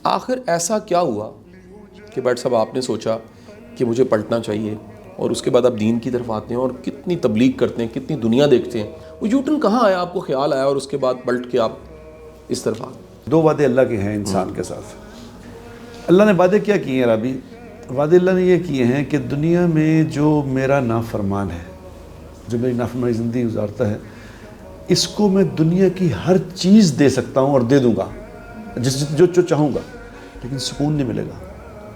آخر ایسا کیا ہوا کہ بٹ صاحب آپ نے سوچا کہ مجھے پلٹنا چاہیے اور اس کے بعد آپ دین کی طرف آتے ہیں اور کتنی تبلیغ کرتے ہیں, کتنی دنیا دیکھتے ہیں, وہ یوٹن کہاں آیا, آپ کو خیال آیا اور اس کے بعد پلٹ کے آپ اس طرف آ گئے؟ 2 وعدے اللہ کے ہیں انسان کے ساتھ. اللہ نے وعدے کیا کیے ہیں رابی؟ وعدے اللہ نے یہ کیے ہیں کہ دنیا میں جو میرا نافرمان ہے, جو میری نافرمانی زندگی گزارتا ہے, اس کو میں دنیا کی ہر چیز دے سکتا ہوں اور دے دوں گا جو چاہوں گا, لیکن سکون نہیں ملے گا.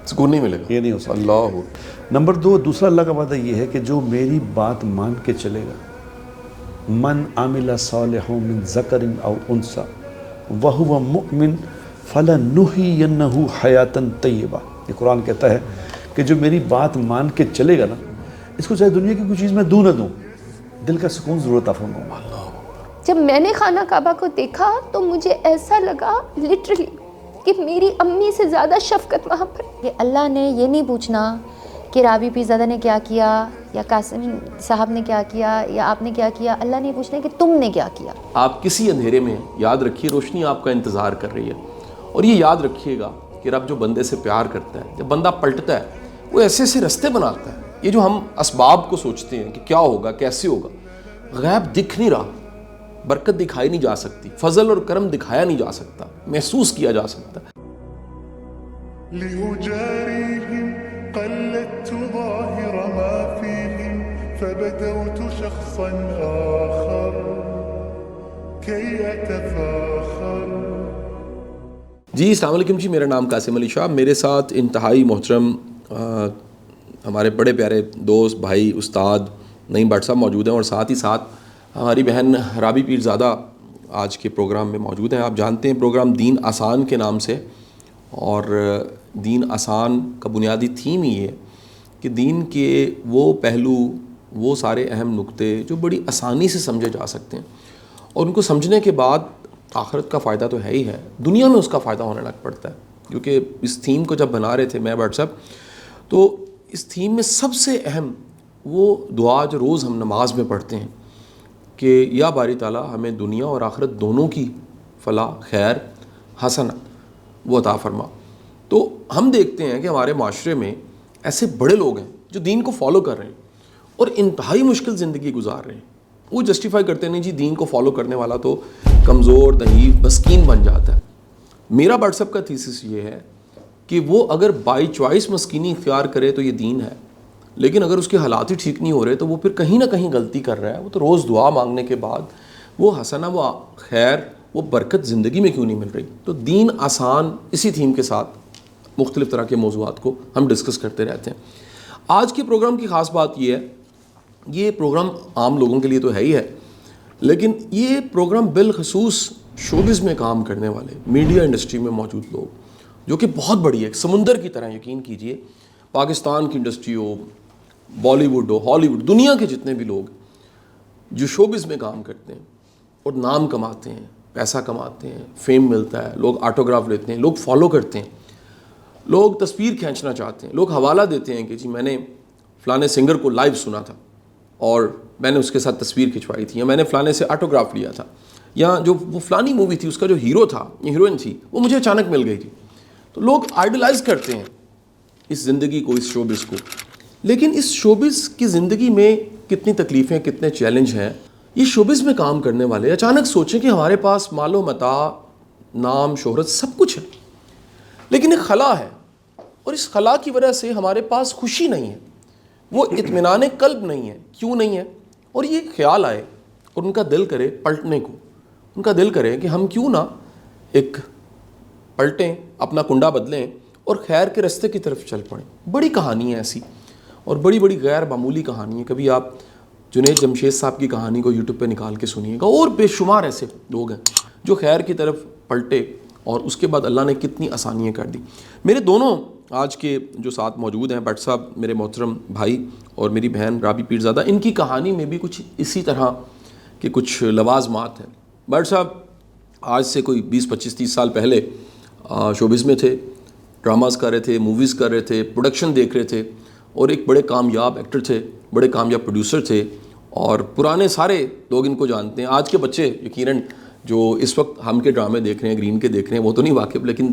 سکون نہیں ملے گا, یہ نہیں ہو سکتا. اللہ. نمبر 2, دوسرا اللہ کا وعدہ یہ ہے کہ جو میری بات مان کے چلے گا, من عامل صالح من ذکر او انثى وهو مؤمن فلنحيينه حیاتا طیبہ. یہ قرآن کہتا ہے کہ جو میری بات مان کے چلے گا نا, اس کو چاہے دنیا کی کوئی چیز میں دوں نہ دوں, دل کا سکون ضرور عطا فرماؤں گا. جب میں نے خانہ کعبہ کو دیکھا تو مجھے ایسا لگا لٹرلی کہ میری امی سے زیادہ شفقت وہاں پر. کہ اللہ نے یہ نہیں پوچھنا کہ رابی پیرزادہ نے کیا کیا یا قاسم صاحب نے کیا کیا یا آپ نے کیا کیا. اللہ نے پوچھنا کہ تم نے کیا کیا. آپ کسی اندھیرے میں یاد رکھیے روشنی آپ کا انتظار کر رہی ہے, اور یہ یاد رکھیے گا کہ رب جو بندے سے پیار کرتا ہے, جب بندہ پلٹتا ہے وہ ایسے ایسے رستے بناتا ہے. یہ جو ہم اسباب کو سوچتے ہیں کہ کیا ہوگا کیسے ہوگا, غیب دکھ نہیں رہا, برکت دکھائی نہیں جا سکتی, فضل اور کرم دکھایا نہیں جا سکتا, محسوس کیا جا سکتا. لأجاريهم قلدت ظاهر ما فيهم فبدوت شخصا آخر كي أتفاخر. جی السلام علیکم جی, میرا نام قاسم علی شاہ. میرے ساتھ انتہائی محترم ہمارے بڑے پیارے دوست بھائی استاد نعیم بٹ صاحب موجود ہیں, اور ساتھ ہی ساتھ ہماری بہن رابی پیرزادہ آج کے پروگرام میں موجود ہیں. آپ جانتے ہیں پروگرام دین آسان کے نام سے, اور دین آسان کا بنیادی تھیم ہی ہے کہ دین کے وہ پہلو, وہ سارے اہم نکتے جو بڑی آسانی سے سمجھے جا سکتے ہیں, اور ان کو سمجھنے کے بعد آخرت کا فائدہ تو ہے ہی ہے, دنیا میں اس کا فائدہ ہونے لگ پڑتا ہے. کیونکہ اس تھیم کو جب بنا رہے تھے میں بٹ صاحب, تو اس تھیم میں سب سے اہم وہ دعا جو روز ہم نماز میں پڑھتے ہیں کہ یا باری تعالیٰ ہمیں دنیا اور آخرت دونوں کی فلاح خیر حسنت وہ عطا فرما. تو ہم دیکھتے ہیں کہ ہمارے معاشرے میں ایسے بڑے لوگ ہیں جو دین کو فالو کر رہے ہیں اور انتہائی مشکل زندگی گزار رہے ہیں. وہ جسٹیفائی کرتے نہیں جی دین کو فالو کرنے والا تو کمزور ضعیف مسکین بن جاتا ہے. میرا واٹس ایپ کا تھیسس یہ ہے کہ وہ اگر بائی چوائس مسکینی اختیار کرے تو یہ دین ہے, لیکن اگر اس کے حالات ہی ٹھیک نہیں ہو رہے تو وہ پھر کہیں نہ کہیں غلطی کر رہا ہے. وہ تو روز دعا مانگنے کے بعد وہ حسنہ وہ خیر وہ برکت زندگی میں کیوں نہیں مل رہی. تو دین آسان اسی تھیم کے ساتھ مختلف طرح کے موضوعات کو ہم ڈسکس کرتے رہتے ہیں. آج کے پروگرام کی خاص بات یہ ہے, یہ پروگرام عام لوگوں کے لیے تو ہے ہی ہے, لیکن یہ پروگرام بالخصوص شوبز میں کام کرنے والے میڈیا انڈسٹری میں موجود لوگ جو کہ بہت بڑی ہے, سمندر کی طرح. یقین کیجئے پاکستان کی انڈسٹری ہو, بالی ووڈ ہو, ہالی ووڈ, دنیا کے جتنے بھی لوگ جو شوبز میں کام کرتے ہیں اور نام کماتے ہیں, پیسہ کماتے ہیں, فیم ملتا ہے, لوگ آٹوگراف لیتے ہیں, لوگ فالو کرتے ہیں, لوگ تصویر کھینچنا چاہتے ہیں, لوگ حوالہ دیتے ہیں کہ جی میں نے فلانے سنگر کو لائیو سنا تھا اور میں نے اس کے ساتھ تصویر کھنچوائی تھی, یا میں نے فلانے سے آٹوگراف لیا تھا, یا جو وہ فلانی مووی تھی اس کا جو ہیرو تھا یا ہیروئن تھی وہ مجھے اچانک مل گئی تھی. تو لوگ آئیڈلائز کرتے ہیں اس زندگی کو, اس شوبز کو. لیکن اس شوبز کی زندگی میں کتنی تکلیفیں, کتنے چیلنج ہیں. یہ شوبز میں کام کرنے والے اچانک سوچیں کہ ہمارے پاس مال و متاع, نام, شہرت سب کچھ ہے, لیکن ایک خلا ہے, اور اس خلا کی وجہ سے ہمارے پاس خوشی نہیں ہے, وہ اطمینان قلب نہیں ہے. کیوں نہیں ہے؟ اور یہ خیال آئے اور ان کا دل کرے پلٹنے کو, ان کا دل کرے کہ ہم کیوں نہ ایک پلٹیں, اپنا کنڈا بدلیں اور خیر کے رستے کی طرف چل پڑیں. بڑی کہانی ہے ایسی, اور بڑی بڑی غیر معمولی کہانی ہے. کبھی آپ جنید جمشید صاحب کی کہانی کو یوٹیوب پہ نکال کے سنیے گا, اور بے شمار ایسے لوگ ہیں جو خیر کی طرف پلٹے اور اس کے بعد اللہ نے کتنی آسانیاں کر دی. میرے دونوں آج کے جو ساتھ موجود ہیں بٹ صاحب میرے محترم بھائی اور میری بہن رابی پیرزادہ, ان کی کہانی میں بھی کچھ اسی طرح کے کچھ لوازمات ہیں. بٹ صاحب آج سے کوئی 20-25-30 سال پہلے شوبز میں تھے, ڈراماز کر رہے تھے, موویز کر رہے تھے, پروڈکشن دیکھ رہے تھے, اور ایک بڑے کامیاب ایکٹر تھے, بڑے کامیاب پروڈیوسر تھے, اور پرانے سارے لوگ ان کو جانتے ہیں. آج کے بچے یقیناً جو اس وقت ہم کے ڈرامے دیکھ رہے ہیں, گرین کے دیکھ رہے ہیں, وہ تو نہیں واقف, لیکن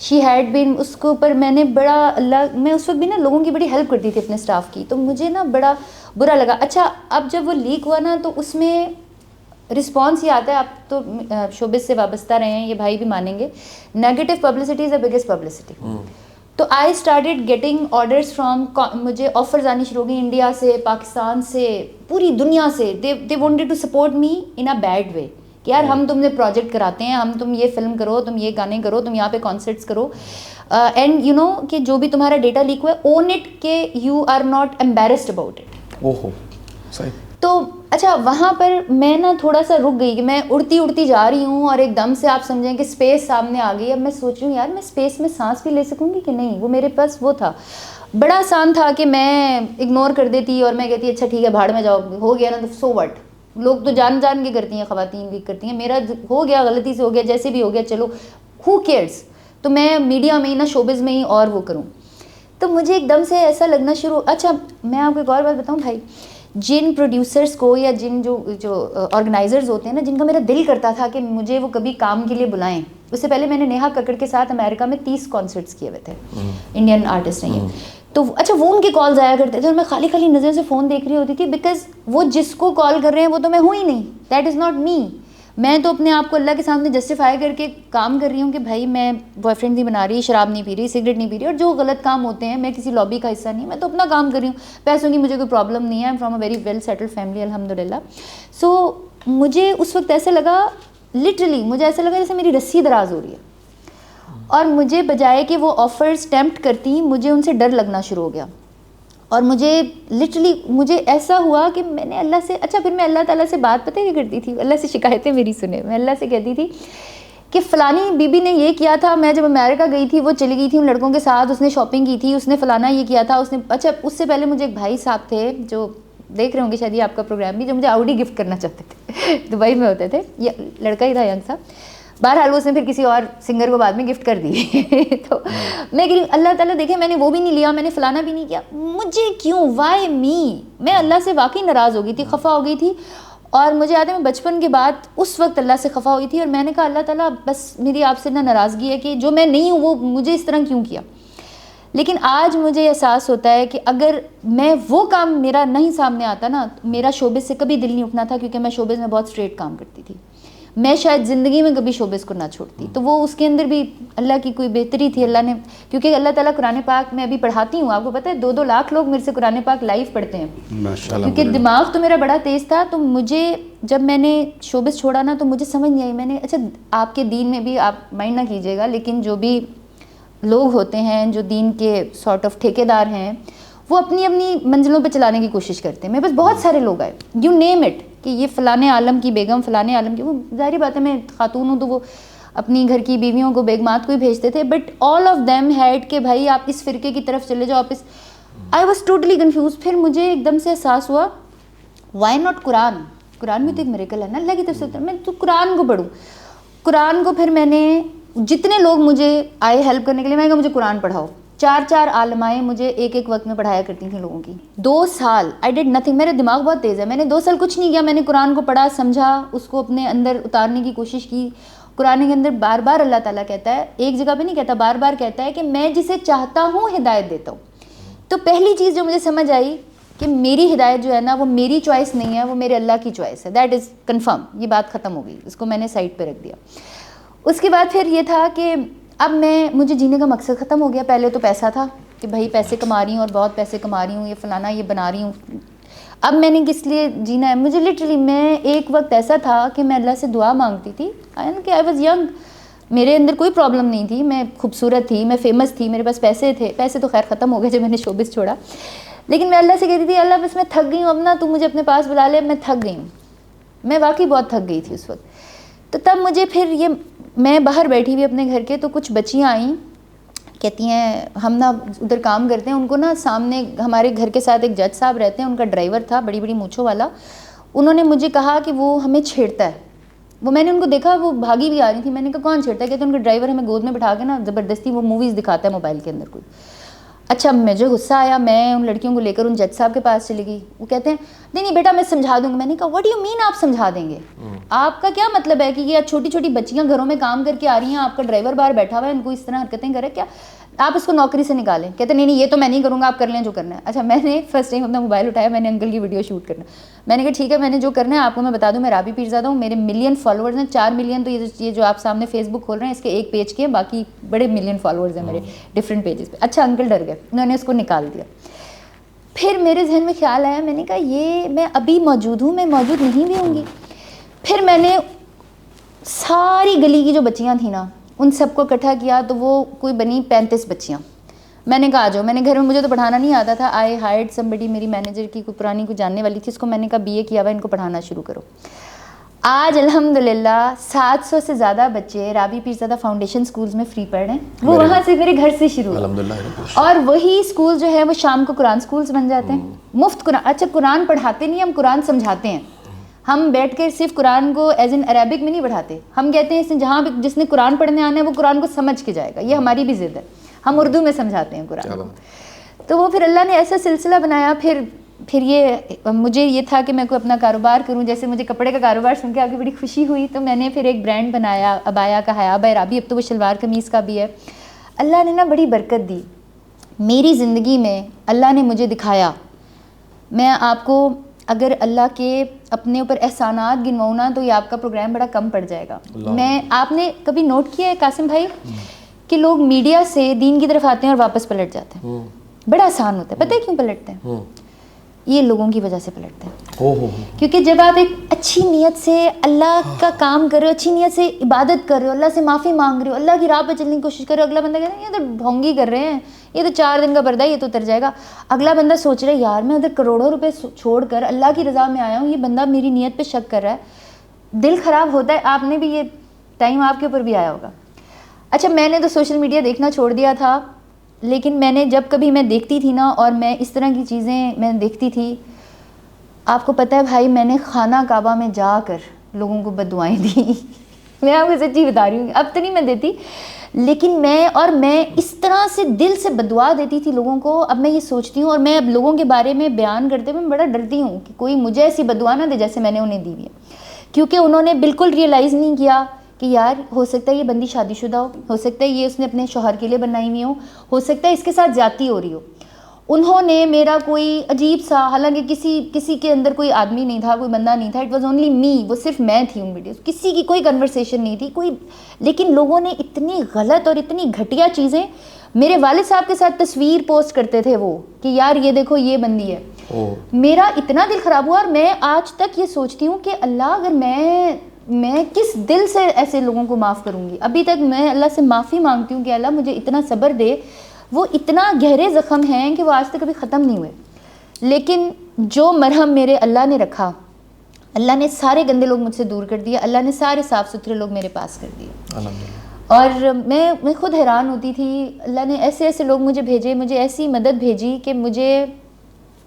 شی ہیڈ بین, اس کے اوپر میں نے بڑا اللہ, میں اس وقت بھی نا لوگوں کی بڑی ہیلپ کرتی تھی اپنے اسٹاف کی, تو مجھے نا بڑا برا لگا. اچھا اب جب وہ لیک ہوا نا تو اس میں رسپانس یہ آتا ہے, آپ تو شوبز سے وابستہ رہے ہیں, یہ بھائی بھی مانیں گے, negative publicity is the biggest publicity. تو I started getting orders from, مجھے آفرز آنی شروع ہو گئی انڈیا سے, پاکستان سے, پوری دنیا سے. They wanted to support me in a bad way کہ یار ہم تم نے پروجیکٹ کراتے ہیں, تم یہ فلم کرو, تم یہ گانے کرو, تم یہاں پہ کانسرٹس کرو, اینڈ یو نو کہ جو بھی تمہارا ڈیٹا لیک ہوا ہے اون اٹ, کہ you are not embarrassed about it. اوہو صحیح. تو اچھا وہاں پر میں نا تھوڑا سا رک گئی کہ میں اڑتی جا رہی ہوں اور ایک دم سے آپ سمجھیں کہ اسپیس سامنے آ گئی. اب میں سوچ رہی ہوں یار میں اسپیس میں سانس بھی لے سکوں گی کہ نہیں. وہ میرے پاس وہ تھا, بڑا آسان تھا کہ میں اگنور کر دیتی اور میں کہتی اچھا ٹھیک ہے بھاڑ میں جاؤ, ہو گیا نا تو سو وٹ. لوگ تو جان کے کرتی ہیں, خواتین بھی کرتی ہیں, میرا ہو گیا غلطی سے ہو گیا, جیسے بھی ہو گیا چلو ہو کیئرس. تو میں میڈیا میں ہی نا شوبز میں ہی اور وہ کروں. تو مجھے ایک دم سے ایسا لگنا شروع. اچھا میں آپ کو ایک اور بات بتاؤں بھائی, جن پروڈیوسرس کو یا جن جو آرگنائزرز ہوتے ہیں نا, جن کا میرا دل کرتا تھا کہ مجھے وہ کبھی کام کے لیے بلائیں. اس سے پہلے میں نے نیہا ککڑ کے ساتھ امریکہ میں 30 کانسرٹس کیے ہوئے تھے, انڈین آرٹسٹ ہیں یہ. تو اچھا وہ ان کے کالز آیا کرتے تھے اور میں خالی نظر سے فون دیکھ رہی ہوتی تھی, بیکاز وہ جس کو کال کر رہے ہیں وہ تو میں ہوں ہی نہیں, دیٹ از ناٹ می. میں تو اپنے آپ کو اللہ کے سامنے جسٹیفائی کر کے کام کر رہی ہوں کہ بھائی میں بوائے فرینڈ نہیں بنا رہی, شراب نہیں پی رہی, سگریٹ نہیں پی رہی, اور جو غلط کام ہوتے ہیں میں کسی لابی کا حصہ نہیں, میں تو اپنا کام کر رہی ہوں. پیسوں کی مجھے کوئی پرابلم نہیں ہے, I am from a very well settled family الحمد للہ. سو مجھے اس وقت ایسا لگا, لٹرلی مجھے ایسا لگا جیسے میری رسی دراز ہو رہی ہے, اور مجھے بجائے کہ وہ آفرز ٹیمپٹ کرتی, مجھے ان سے ڈر لگنا شروع ہو گیا. اور مجھے لٹرلی مجھے ایسا ہوا کہ میں نے اللہ سے, اچھا پھر میں اللہ تعالیٰ سے بات پتہ کیا کرتی تھی, اللہ سے شکایتیں میری سنے, میں اللہ سے کہتی تھی کہ فلانی بی بی نے یہ کیا تھا, میں جب امریکہ گئی تھی وہ چلی گئی تھی ان لڑکوں کے ساتھ, اس نے شاپنگ کی تھی, اس نے فلانا یہ کیا تھا, اس نے. اچھا اس سے پہلے مجھے ایک بھائی صاحب تھے جو دیکھ رہے ہوں گے شاید یہ آپ کا پروگرام بھی, جو مجھے آؤڈی گفٹ کرنا چاہتے تھے, دبئی میں ہوتے تھے, یہ لڑکا ہی تھا ینگ صاحب. بہرحال اس نے پھر کسی اور سنگر کو بعد میں گفٹ کر دی. تو میں کہ اللہ تعالیٰ دیکھے میں نے وہ بھی نہیں لیا, میں نے فلانا بھی نہیں کیا, مجھے کیوں, وائی می. میں اللہ سے واقعی ناراض ہو گئی تھی, خفا ہو گئی تھی. اور مجھے یاد ہے میں بچپن کے بعد اس وقت اللہ سے خفا ہوئی تھی, اور میں نے کہا اللہ تعالیٰ بس میری آپ سے ناراضگی ہے کہ جو میں نہیں ہوں وہ مجھے اس طرح کیوں کیا. لیکن آج مجھے احساس ہوتا ہے کہ اگر میں وہ کام میرا نہیں سامنے آتا نا, میرا شوبز سے کبھی دل نہیں اٹھنا تھا, کیونکہ میں شوبز میں بہت اسٹریٹ کام کرتی تھی. میں شاید زندگی میں کبھی شوبز کو نہ چھوڑتی. تو وہ اس کے اندر بھی اللہ کی کوئی بہتری تھی, اللہ نے, کیونکہ اللہ تعالیٰ قرآن پاک میں ابھی پڑھاتی ہوں, آپ کو پتہ ہے 2-2 لاکھ لوگ میرے سے قرآن پاک لائیو پڑھتے ہیں, کیونکہ دماغ تو میرا بڑا تیز تھا. تو مجھے جب میں نے شوبز چھوڑا نا تو مجھے سمجھ نہیں آئی. میں نے, اچھا آپ کے دین میں بھی آپ مائنڈ نہ کیجیے گا, لیکن جو بھی لوگ ہوتے ہیں جو دین کے سارٹ آف ٹھیکیدار ہیں, وہ اپنی اپنی منزلوں پہ چلانے کی کوشش کرتے ہیں. میرے پاس بہت سارے لوگ آئے, یو نیم اٹ, کہ یہ فلانے عالم کی بیگم, فلانے عالم کی, وہ ظاہری بات ہے میں خاتون ہوں تو وہ اپنی گھر کی بیویوں کو, بیگمات کو ہی بھیجتے تھے, but all of them had کہ بھائی آپ اس فرقے کی طرف چلے جاؤ, آپ اس. I was totally confused. پھر مجھے ایک دم سے احساس ہوا وائی ناٹ قرآن, قرآن میں تو ایک میریکل ہے نا اللہ کی طرف سے, میں تو قرآن کو پڑھوں. قرآن کو پھر میں نے, جتنے لوگ مجھے آئے ہیلپ کرنے کے لیے, میں نے کہا مجھے قرآن پڑھاؤ. 4 عالمائیں مجھے ایک وقت میں پڑھایا کرتی تھیں لوگوں کی. 2 سال آئی ڈیڈ نتھنگ. میرے دماغ بہت تیز ہے, میں نے 2 سال کچھ نہیں کیا. میں نے قرآن کو پڑھا, سمجھا, اس کو اپنے اندر اتارنے کی کوشش کی. قرآن کے اندر بار بار اللہ تعالیٰ کہتا ہے, ایک جگہ پہ نہیں کہتا, بار بار کہتا ہے کہ میں جسے چاہتا ہوں ہدایت دیتا ہوں. تو پہلی چیز جو مجھے سمجھ آئی کہ میری ہدایت جو ہے نا وہ میری چوائس نہیں ہے, وہ میرے اللہ کی چوائس ہے. دیٹ از کنفرم, یہ بات ختم ہو گئی, اس کو میں نے سائڈ پہ رکھ دیا. اس کے بعد پھر یہ تھا کہ اب مجھے جینے کا مقصد ختم ہو گیا. پہلے تو پیسہ تھا کہ بھائی پیسے کما رہی ہوں اور بہت پیسے کما رہی ہوں, یہ فلانا یہ بنا رہی ہوں. اب میں نے کس لیے جینا ہے, مجھے لٹرلی, میں ایک وقت ایسا تھا کہ میں اللہ سے دعا مانگتی تھی کہ آئی واز ینگ, میرے اندر کوئی پرابلم نہیں تھی, میں خوبصورت تھی, میں فیمس تھی, میرے پاس پیسے تھے. پیسے تو خیر ختم ہو گئے جب میں نے شوبز چھوڑا, لیکن میں اللہ سے کہتی تھی اللہ بس میں تھک گئی ہوں, اب نا تو مجھے اپنے پاس بلا لے, میں تھک گئی ہوں. میں واقعی بہت تھک گئی تھی اس وقت. تو تب مجھے پھر یہ, میں باہر بیٹھی ہوئی اپنے گھر کے, تو کچھ بچیاں آئیں, کہتی ہیں ہم نا ادھر کام کرتے ہیں. ان کو نا سامنے ہمارے گھر کے ساتھ ایک جج صاحب رہتے ہیں, ان کا ڈرائیور تھا بڑی بڑی مونچھوں والا. انہوں نے مجھے کہا کہ وہ ہمیں چھیڑتا ہے. وہ میں نے ان کو دیکھا, وہ بھاگی بھی آ رہی تھی. میں نے کہا کون چھیڑتا ہے؟ کہتے ہیں ان کا ڈرائیور ہمیں گود میں بٹھا کے نا زبردستی وہ موویز دکھاتا ہے موبائل کے اندر کوئی. اچھا مجھے غصہ آیا, میں ان لڑکیوں کو لے کر ان جج صاحب کے پاس چلی گئی. وہ کہتے ہیں نہیں بیٹا میں سمجھا دوں گا. میں نے کہا واٹ ڈو یو مین آپ سمجھا دیں گے؟ آپ کا کیا مطلب ہے کہ یہ چھوٹی چھوٹی بچیاں گھروں میں کام کر کے آ رہی ہیں, آپ کا ڈرائیور باہر بیٹھا ہوا ہے, ان کو اس طرح حرکتیں کرے, کیا آپ اس کو نوکری سے نکالیں؟ کہتے نہیں یہ تو میں نہیں کروں گا, آپ کر لیں جو کرنا ہے. اچھا میں نے فرسٹ ٹائم اپنا موبائل اٹھایا, میں نے انکل کی ویڈیو شوٹ کرنا. میں نے کہا ٹھیک ہے میں نے جو کرنا ہے آپ کو میں بتا دوں, میں رابی پیرزادہ ہوں, میرے ملین فالوورز ہیں, 4 ملین تو یہ جو آپ سامنے فیس بک کھول رہے ہیں اس کے ایک پیج کے ہیں, باقی بڑے ملین فالوورز ہیں میرے ڈفرینٹ پیجز پہ. اچھا انکل ڈر گئے, انہوں نے اس کو نکال دیا. پھر میرے ذہن میں خیال آیا, میں نے کہا یہ میں ابھی موجود ہوں, میں موجود نہیں بھی ہوں گی. پھر میں نے ساری گلی کی جو بچیاں تھیں نا ان سب کو اکٹھا کیا, تو وہ کوئی بنی 35 بچیاں. میں نے کہا آ جاؤ, میں نے گھر میں مجھے تو پڑھانا نہیں آتا تھا, آئی ہائرڈ سمبڈی, میری مینیجر کی کوئی پرانی کو جاننے والی تھی, اس کو میں نے کہا BA کیا ہوا ان کو پڑھانا شروع کرو. آج الحمدللہ 700 سے زیادہ بچے رابی پیرزادہ فاؤنڈیشن سکولز میں فری پڑھ رہے ہیں. وہ وہاں سے میرے گھر سے شروع الحمدللہ. اور وہی اسکول جو ہے وہ شام کو قرآن سکولز بن جاتے ہیں, مفت قرآن. اچھا قرآن پڑھاتے نہیں, ہم قرآن سمجھاتے ہیں. ہم بیٹھ کے صرف قرآن کو ایز ان عربک میں نہیں پڑھاتے, ہم کہتے ہیں جہاں بھی جس نے قرآن پڑھنے آنا ہے وہ قرآن کو سمجھ کے جائے گا. یہ ہماری بھی ضد ہے, ہم اردو میں سمجھاتے ہیں قرآن کو. تو وہ پھر اللہ نے ایسا سلسلہ بنایا. پھر یہ مجھے یہ تھا کہ میں کوئی اپنا کاروبار کروں. جیسے مجھے کپڑے کا کاروبار سن کے آگے بڑی خوشی ہوئی, تو میں نے پھر ایک برانڈ بنایا ابایا کا, حیا بائی رابی. اب تو وہ شلوار قمیص کا بھی ہے. اللہ نے نا بڑی برکت دی میری زندگی میں. اللہ نے مجھے دکھایا, میں آپ کو اگر اللہ کے اپنے اوپر احسانات گنواؤں نا تو یہ آپ کا پروگرام بڑا کم پڑ جائے گا. آپ نے کبھی نوٹ کیا ہے قاسم بھائی کہ لوگ میڈیا سے دین کی طرف آتے ہیں اور واپس پلٹ جاتے ہیں؟ بڑا آسان ہوتا ہے. پتہ ہے کیوں پلٹتے ہیں؟ یہ لوگوں کی وجہ سے پلٹتے ہیں. کیونکہ جب آپ ایک اچھی نیت سے اللہ کا کام کر رہے ہو, اچھی نیت سے عبادت کر رہے ہو, اللہ سے معافی مانگ رہے ہو, اللہ کی راہ پہ چلنے کی کوشش کر رہے ہو, اگلا بندہ کہہ رہا ہے یہ تو ڈھونگی کر رہے ہیں, یہ تو 4 دن کا پردہ ہے, یہ تو اتر جائے گا. اگلا بندہ سوچ رہا ہے یار میں ادھر کروڑوں روپے چھوڑ کر اللہ کی رضا میں آیا ہوں, یہ بندہ میری نیت پہ شک کر رہا ہے. دل خراب ہوتا ہے. آپ نے بھی یہ ٹائم آپ کے اوپر بھی آیا ہوگا. اچھا میں نے تو سوشل میڈیا دیکھنا چھوڑ دیا تھا, لیکن میں نے جب کبھی میں دیکھتی تھی نا, اور میں اس طرح کی چیزیں میں دیکھتی تھی, آپ کو پتہ ہے بھائی میں نے خانہ کعبہ میں جا کر لوگوں کو بددعائیں دی. میں آپ کو سچی بتا رہی ہوں, اب تو نہیں میں دیتی, لیکن میں اس طرح سے دل سے بددعا دیتی تھی لوگوں کو. اب میں یہ سوچتی ہوں, اور میں اب لوگوں کے بارے میں بیان کرتے ہوئے بڑا ڈرتی ہوں کہ کوئی مجھے ایسی بددعا نہ دے جیسے میں نے انہیں دی ہے, کیونکہ انہوں نے بالکل ریئلائز نہیں کیا کہ یار ہو سکتا ہے یہ بندی شادی شدہ ہو سکتا ہے یہ اس نے اپنے شوہر کے لیے بنائی ہوئی ہو سکتا ہے اس کے ساتھ زیادتی ہو رہی ہو. انہوں نے میرا کوئی عجیب سا, حالانکہ کسی کے اندر کوئی آدمی نہیں تھا, کوئی بندہ نہیں تھا, اٹ واز اونلی می, وہ صرف میں تھی ان ویڈیوز, کسی کی کوئی کنورسیشن نہیں تھی کوئی. لیکن لوگوں نے اتنی غلط اور اتنی گھٹیا چیزیں, میرے والد صاحب کے ساتھ تصویر پوسٹ کرتے تھے وہ کہ یار یہ دیکھو یہ بندی ہے. میرا اتنا دل خراب ہوا, اور میں آج تک یہ سوچتی ہوں کہ اللہ اگر میں کس دل سے ایسے لوگوں کو معاف کروں گی. ابھی تک میں اللہ سے معافی مانگتی ہوں کہ اللہ مجھے اتنا صبر دے. وہ اتنا گہرے زخم ہیں کہ وہ آج تک کبھی ختم نہیں ہوئے, لیکن جو مرہم میرے اللہ نے رکھا, اللہ نے سارے گندے لوگ مجھ سے دور کر دیا, اللہ نے سارے صاف ستھرے لوگ میرے پاس کر دیے. اور میں خود حیران ہوتی تھی, اللہ نے ایسے ایسے لوگ مجھے بھیجے, مجھے ایسی مدد بھیجی کہ مجھے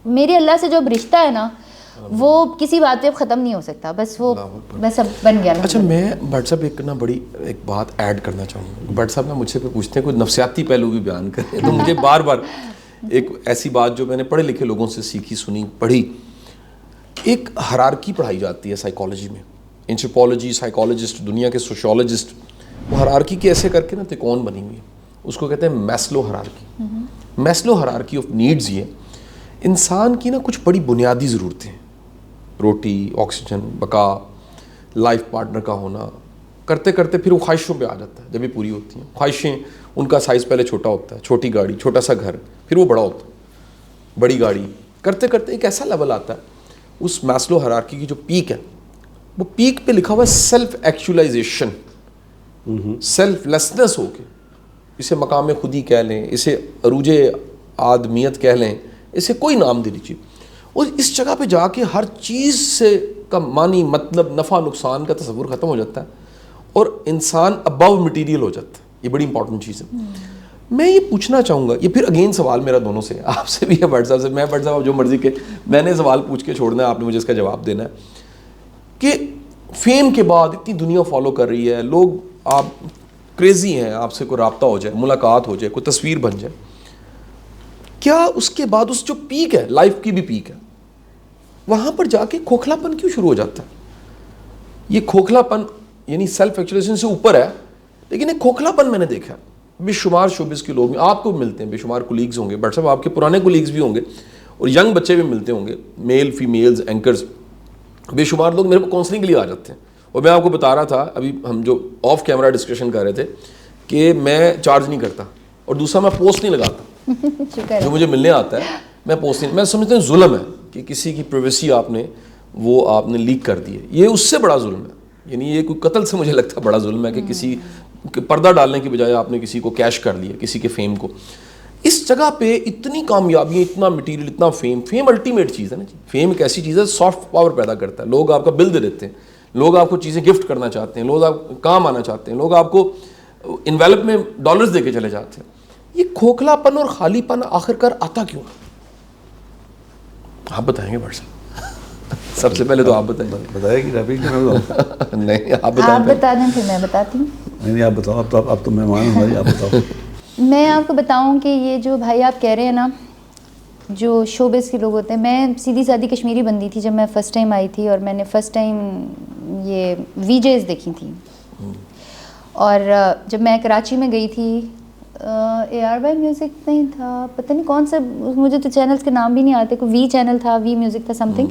میرے اللہ سے جو اب رشتہ ہے نا وہ کسی بات پہ اب ختم نہیں ہو سکتا, بس وہ بس اب بن گیا. اچھا میں بٹ صاحب ایک بات ایڈ کرنا چاہوں گا. بٹ صاحب نا مجھ سے پوچھتے ہیں کوئی نفسیاتی پہلو بھی بیان کریں, تو مجھے بار بار ایک ایسی بات جو میں نے پڑھے لکھے لوگوں سے سیکھی سنی پڑھی, ایک ہرارکی پڑھائی جاتی ہے سائیکالوجی میں. اینتھروپولوجی سائیکالوجسٹ, دنیا کے سوشیولوجسٹ, وہ ہرارکی کی ایسے کر کے نا تکون بنی ہوئی ہے, اس کو کہتے ہیں Maslow hierarchy. Maslow hierarchy of needs. یہ انسان کی نا کچھ بڑی بنیادی ضرورتیں ہیں, روٹی, آکسیجن, بقا, لائف پارٹنر کا ہونا, کرتے کرتے پھر وہ خواہشوں پہ آ جاتا ہے. جب یہ پوری ہوتی ہیں خواہشیں, ان کا سائز پہلے چھوٹا ہوتا ہے, چھوٹی گاڑی, چھوٹا سا گھر, پھر وہ بڑا ہوتا ہے, بڑی گاڑی, کرتے کرتے ایک ایسا لیول آتا ہے اس میسلو ہرارکی کی جو پیک ہے, وہ پیک پہ لکھا ہوا ہے سیلف ایکچولائزیشن, سیلف لیسنس ہو کے. اسے مقام خودی کہہ لیں, اسے عروج آدمیت کہہ لیں, اسے کوئی نام دے لیجیے. اور اس جگہ پہ جا کے ہر چیز سے کا معنی, مطلب, نفع نقصان کا تصور ختم ہو جاتا ہے, اور انسان ابو مٹیریل ہو جاتا ہے. یہ بڑی امپورٹنٹ چیز ہے. میں یہ پوچھنا چاہوں گا, یہ پھر اگین سوال میرا دونوں سے, آپ سے بھی ہے, بٹ صاحب سے. میں بٹ صاحب جو مرضی کے, میں نے سوال پوچھ کے چھوڑنا ہے, آپ نے مجھے اس کا جواب دینا ہے کہ فیم کے بعد اتنی دنیا فالو کر رہی ہے, لوگ آپ کریزی ہیں, آپ سے کوئی رابطہ ہو جائے, ملاقات ہو جائے, کوئی تصویر بن جائے, کیا اس کے بعد اس جو پیک ہے لائف کی بھی پیک ہے وہاں پر جا کے کھوکھلا پن کیوں شروع ہو جاتا ہے؟ یہ کھوکھلا پن یعنی سیلف ایکچولیشن سے اوپر ہے، لیکن ایک کھوکھلا پن میں نے دیکھا بے شمار شوبز کے لوگ آپ کو ملتے ہیں، بے شمار کولیگز ہوں گے، بٹ صاحب آپ کے پرانے کولیگز بھی ہوں گے اور ینگ بچے بھی ملتے ہوں گے، میل فیمیلز اینکرز، بے شمار لوگ میرے کو کاؤنسلنگ کے لیے آ جاتے ہیں. اور میں آپ کو بتا رہا تھا ابھی ہم جو آف کیمرہ ڈسکشن کر رہے تھے کہ میں چارج نہیں کرتا اور دوسرا میں پوسٹ نہیں لگاتا. جو مجھے ملنے آتا ہے میں پوسٹ نہیں، میں سمجھتا ہوں ظلم ہے کہ کسی کی پرائیویسی آپ نے لیک کر دی ہے. یہ اس سے بڑا ظلم ہے، یعنی یہ کوئی قتل سے مجھے لگتا ہے بڑا ظلم ہے کہ کسی پردہ ڈالنے کی بجائے آپ نے کسی کو کیش کر لیا، کسی کے فیم کو. اس جگہ پہ اتنی کامیابی، اتنا مٹیریل، اتنا فیم الٹیمیٹ چیز ہے نا جی. فیم ایک ایسی چیز ہے سافٹ پاور پیدا کرتا ہے. لوگ آپ کا بل دے دیتے ہیں، لوگ آپ کو چیزیں گفٹ کرنا چاہتے ہیں، لوگ آپ کام آنا چاہتے ہیں، لوگ آپ کو انویلپ میں ڈالرز دے کے چلے جاتے ہیں. یہ کھوکھلا پن اور خالی پن آخر کار آتا کیوں؟ آپ بتائیں گے بھٹ صاحب. سب سے پہلے تو آپ بتائے گی رابی کہ میں بتاؤں؟ نہیں آپ بتا دیں پھر میں بتاتی ہوں. نہیں آپ بتاؤ، اب تو مہمان ہماری، آپ بتاؤ. میں آپ کو بتاؤں کہ یہ جو بھائی آپ کہہ رہے ہیں نا، جو شوبز کے لوگ ہوتے ہیں، میں سیدھی سادھی کشمیری بندی تھی جب میں فرسٹ ٹائم آئی تھی، اور میں نے فرسٹ ٹائم یہ وی جیز دیکھی تھی. اور جب میں کراچی میں گئی تھی، اے آر وائی میوزک نہیں تھا، پتہ نہیں کون سا، مجھے تو چینلز کے نام بھی نہیں آتے، کوئی وی چینل تھا، وی میوزک تھا سم تھنگ.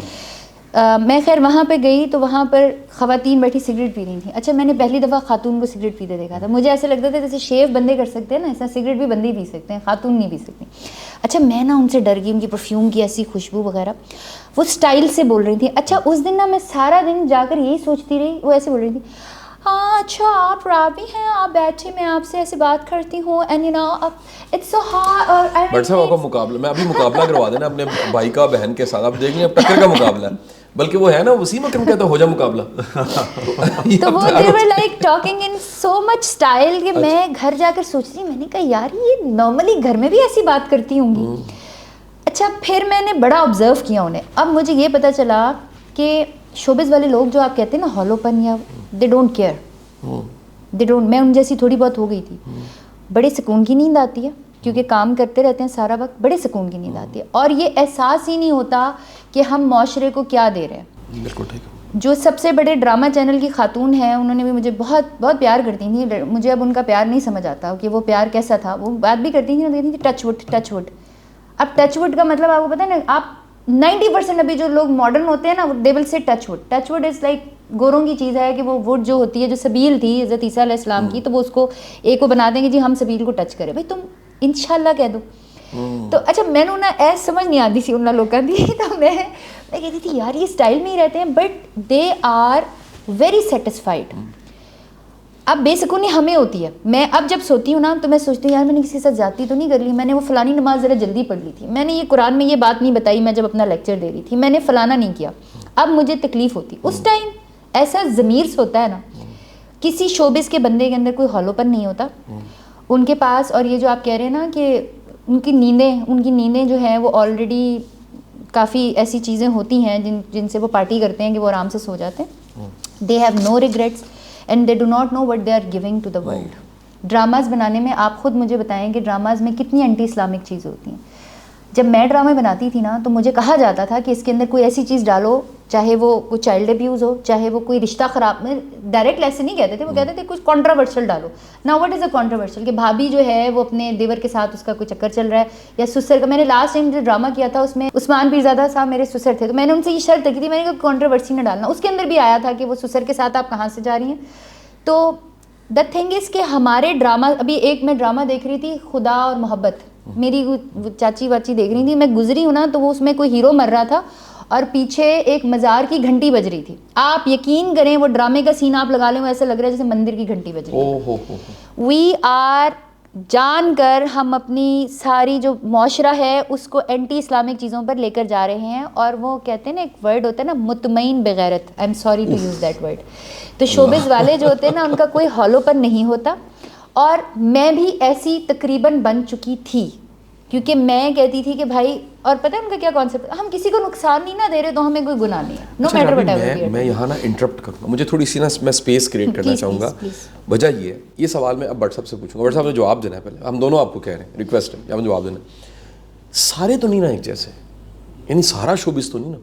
میں خیر وہاں پہ گئی تو وہاں پر خواتین بیٹھی سگریٹ پی رہی تھیں. اچھا میں نے پہلی دفعہ خاتون کو سگریٹ پیتے دیکھا تھا. مجھے ایسے لگتا تھا جیسے شیو بندے کر سکتے ہیں نا، ایسا سگریٹ بھی بندے پی سکتے ہیں، خاتون نہیں پی سکتی. اچھا میں نا ان سے ڈر گئی، ان کی پرفیوم کی ایسی خوشبو وغیرہ، وہ اسٹائل سے بول رہی تھیں. اچھا اس دن نا میں سارا دن جا کر یہی سوچتی رہی، وہ ایسے بول رہی تھی، ہاں اچھا آپ رابی ہیں، آپ بیٹھے، میں آپ سے ایسے بات کرتی ہوں، and you know it's so hard. But صاحب آپ کا مقابلہ، میں ابھی مقابلہ کروا دینا اپنے بھائی کا بہن کے ساتھ، آپ دیکھ لیں اب ٹکر کا مقابلہ ہے، بلکہ وہ ہے نا وسیم اکرم کہتا ہے ہو جا مقابلہ. تو وہ they were like talking in so much style کہ میں گھر جا کر سوچتی، میں نے کہا یار یہ نارملی گھر میں بھی ایسی بات کرتی ہوں گی. اچھا پھر میں نے بڑا آبزرو کیا انہیں. اب مجھے یہ پتہ چلا کہ شوبز والے لوگ جو آپ کہتے ہیں نا ہالو پن، یا they don't care, they don't, میں ان جیسی تھوڑی بہت ہو گئی تھی. بڑے سکون کی نیند آتی ہے کیونکہ کام کرتے رہتے ہیں سارا وقت، بڑے سکون کی نیند آتی ہے، اور یہ احساس ہی نہیں ہوتا کہ ہم معاشرے کو کیا دے رہے ہیں. بالکل ٹھیک. جو سب سے بڑے ڈرامہ چینل کی خاتون ہیں، انہوں نے بھی مجھے بہت بہت پیار کرتی تھیں. مجھے اب ان کا پیار نہیں سمجھ آتا کہ وہ پیار کیسا تھا. وہ بات بھی کرتی تھیں، کہتی تھیں ٹچ وڈ ٹچ وڈ. اب ٹچ وڈ کا مطلب آپ کو پتہ ہے نا، آپ 90% ابھی جو لوگ ماڈرن ہوتے ہیں نا، they will say touch wood. Touch wood is like گوروں کی چیز ہے کہ وہ وڈ جو ہوتی ہے، جو سبیل تھی حضرت عیسیٰ علیہ السلام کی، تو وہ اس کو ایک کو بنا دیں گے جی ہم سبیل کو ٹچ کریں. بھائی تم انشاءاللہ کہہ دو. تو اچھا میں نے ایس سمجھ نہیں آتی تھی ان لوگوں کی. تو میں کہتی تھی یار یہ اسٹائل میں ہی رہتے ہیں، but they are very satisfied. اب بے سکونی ہمیں ہوتی ہے. میں اب جب سوتی ہوں نا تو میں سوچتی ہوں یار میں نے کسی کے ساتھ زیادتی تو نہیں کر لی، میں نے وہ فلانی نماز ذرا جلدی پڑھ لی تھی، میں نے یہ قرآن میں یہ بات نہیں بتائی میں جب اپنا لیکچر دے رہی تھی، میں نے فلانا نہیں کیا. اب مجھے تکلیف ہوتی. اس ٹائم ایسا ضمیر سے ہوتا ہے نا. کسی شوبز کے بندے کے اندر کوئی ہالو پن نہیں ہوتا ان کے پاس. اور یہ جو آپ کہہ رہے ہیں نا کہ ان کی نیندیں جو ہیں وہ آلریڈی کافی ایسی چیزیں ہوتی ہیں جن سے وہ پارٹی کرتے ہیں کہ وہ آرام سے سو جاتے ہیں. They have no regrets and they do not know what they are giving to the world. Dramas بنانے میں آپ خود مجھے بتائیں کہ ڈراماز میں کتنی اینٹی اسلامک چیزیں ہوتی ہیں. جب میں ڈرامے بناتی تھی نا تو مجھے کہا جاتا تھا کہ اس کے اندر کوئی ایسی چیز ڈالو، چاہے وہ کوئی چائلڈ ابیوز ہو، چاہے وہ کوئی رشتہ خراب. میں ڈائریکٹ ایسے نہیں کہتے تھے، وہ کہتے تھے کچھ کانٹراورشل ڈالو. نا وٹ از اے کانٹراورشل کہ بھابھی جو ہے وہ اپنے دیور کے ساتھ اس کا کوئی چکر چل رہا ہے، یا سسر کا. میں نے لاسٹ ٹائم جو ڈرامہ کیا تھا اس میں عثمان پیرزادہ صاحب میرے سسر تھے، تو میں نے ان سے یہ شرط کی تھی، میں نے کہا کانٹراورسی نہ ڈالنا. اس کے اندر بھی آیا تھا کہ وہ سسر کے ساتھ آپ کہاں سے جا رہی ہیں. تو دا تھنگ از کہ ہمارے ڈرامہ، ابھی ایک میں ڈرامہ دیکھ رہی تھی خدا اور محبت، میری چاچی واچی دیکھ رہی تھی، میں گزری ہوں نا تو وہ اس میں کوئی ہیرو مر رہا تھا اور پیچھے ایک مزار کی گھنٹی بج رہی تھی. آپ یقین کریں وہ ڈرامے کا سین آپ لگا لیں، وہ ایسا لگ رہا ہے جیسے مندر کی گھنٹی بج رہی ہے. وی آر جان کر ہم اپنی ساری جو معاشرہ ہے اس کو اینٹی اسلامک چیزوں پر لے کر جا رہے ہیں. اور وہ کہتے ہیں نا ایک ورڈ ہوتا ہے نا مطمئن بغیرت، I am sorry to use that word. تو شوبز والے جو ہوتے ہیں نا ان کا کوئی ہالو پن نہیں ہوتا. اور میں بھی ایسی تقریباً بن چکی تھی کیونکہ میں کہتی تھی کہ بھائی، اور پتہ ہے ان کا کیا کانسیپٹ، ہم کسی کو نقصان نہیں نہ دے رہے تو ہمیں کوئی گناہ نہیں ہے، نو میٹر وٹ ایور. میں یہاں نا انٹرپٹ کروں گا، مجھے تھوڑی سی نا میں اسپیس کریٹ کرنا چاہوں گا. وجہ یہ سوال میں اب بٹ صاحب سے پوچھوں گا. بٹ صاحب نے جواب دینا ہے، پہلے ہم دونوں آپ کو کہہ رہے ہیں، ریکویسٹ ہے آپ جواب دینا. سارے تو نہیں نا ایک جیسے, یعنی سارا شوبز تو نہیں نا.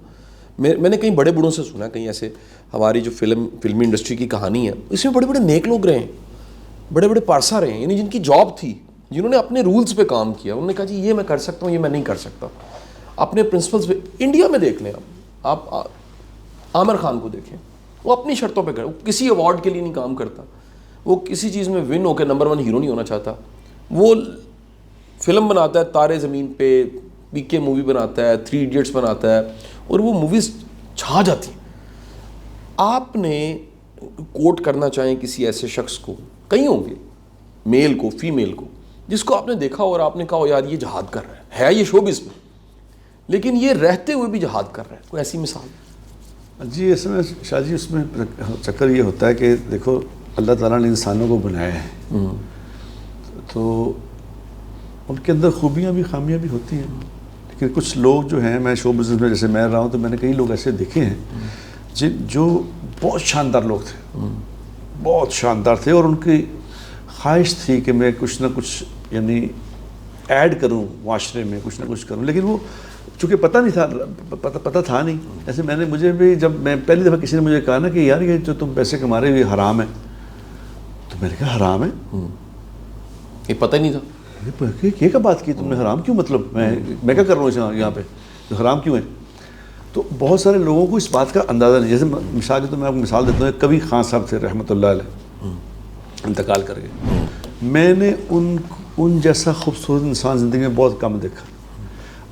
میں نے کئی بڑے بوڑھوں سے سنا, کہیں ایسے ہماری جو فلمی انڈسٹری کی کہانی ہے اس میں بڑے بڑے نیک لوگ رہے ہیں, بڑے بڑے پارسا رہے ہیں, یعنی جن کی جاب تھی, جنہوں نے اپنے رولز پہ کام کیا, انہوں نے کہا جی یہ میں کر سکتا ہوں, یہ میں نہیں کر سکتا, اپنے پرنسپلز پہ. انڈیا میں دیکھ لیں آپ عامر خان کو دیکھیں, وہ اپنی شرطوں پہ کرے, وہ کسی ایوارڈ کے لیے نہیں کام کرتا, وہ کسی چیز میں ون ہو کے نمبر 1 ہیرو نہیں ہونا چاہتا, وہ فلم بناتا ہے تارے زمین پہ, PK مووی بناتا ہے, 3 ایڈیٹس بناتا ہے, اور وہ موویز چھا جاتی ہیں. آپ نے کوٹ کرنا چاہیں کسی ایسے شخص کو, کئی ہوں گے, میل کو, فیمیل کو, جس کو آپ نے دیکھا اور آپ نے کہا یار یہ جہاد کر رہا ہے یہ شوبز میں, لیکن یہ رہتے ہوئے بھی جہاد کر رہا ہے, کوئی ایسی مثال؟ جی اس میں شاہ جی اس میں چکر یہ ہوتا ہے کہ دیکھو اللہ تعالیٰ نے انسانوں کو بنایا ہے, تو ان کے اندر خوبیاں بھی خامیاں بھی ہوتی ہیں, لیکن کچھ لوگ جو ہیں, میں شو بزنس میں جیسے میں رہا ہوں تو میں نے کئی لوگ ایسے دیکھے ہیں جو بہت شاندار لوگ تھے, بہت شاندار تھے, اور ان کی خواہش تھی کہ میں کچھ نہ کچھ یعنی ایڈ کروں معاشرے میں, کچھ نہ کچھ کروں, لیکن وہ چونکہ پتہ نہیں تھا, پتہ تھا نہیں. ایسے مجھے بھی جب میں پہلی دفعہ کسی نے مجھے کہا نا کہ یار یہ جو تم پیسے کما رہے ہو یہ حرام ہے, تو میں نے کہا حرام ہے, یہ پتہ ہی نہیں تھا. یہ کیا بات کی تم نے, حرام کیوں, مطلب میں کیا کر رہا ہوں یہاں پہ, حرام کیوں ہے؟ تو بہت سارے لوگوں کو اس بات کا اندازہ نہیں. جیسے مثال کے تو میں آپ کو مثال دیتا ہوں, کبھی خان صاحب تھے رحمۃ اللہ علیہ, انتقال کر گئے. میں نے ان جیسا خوبصورت انسان زندگی میں بہت کم دیکھا.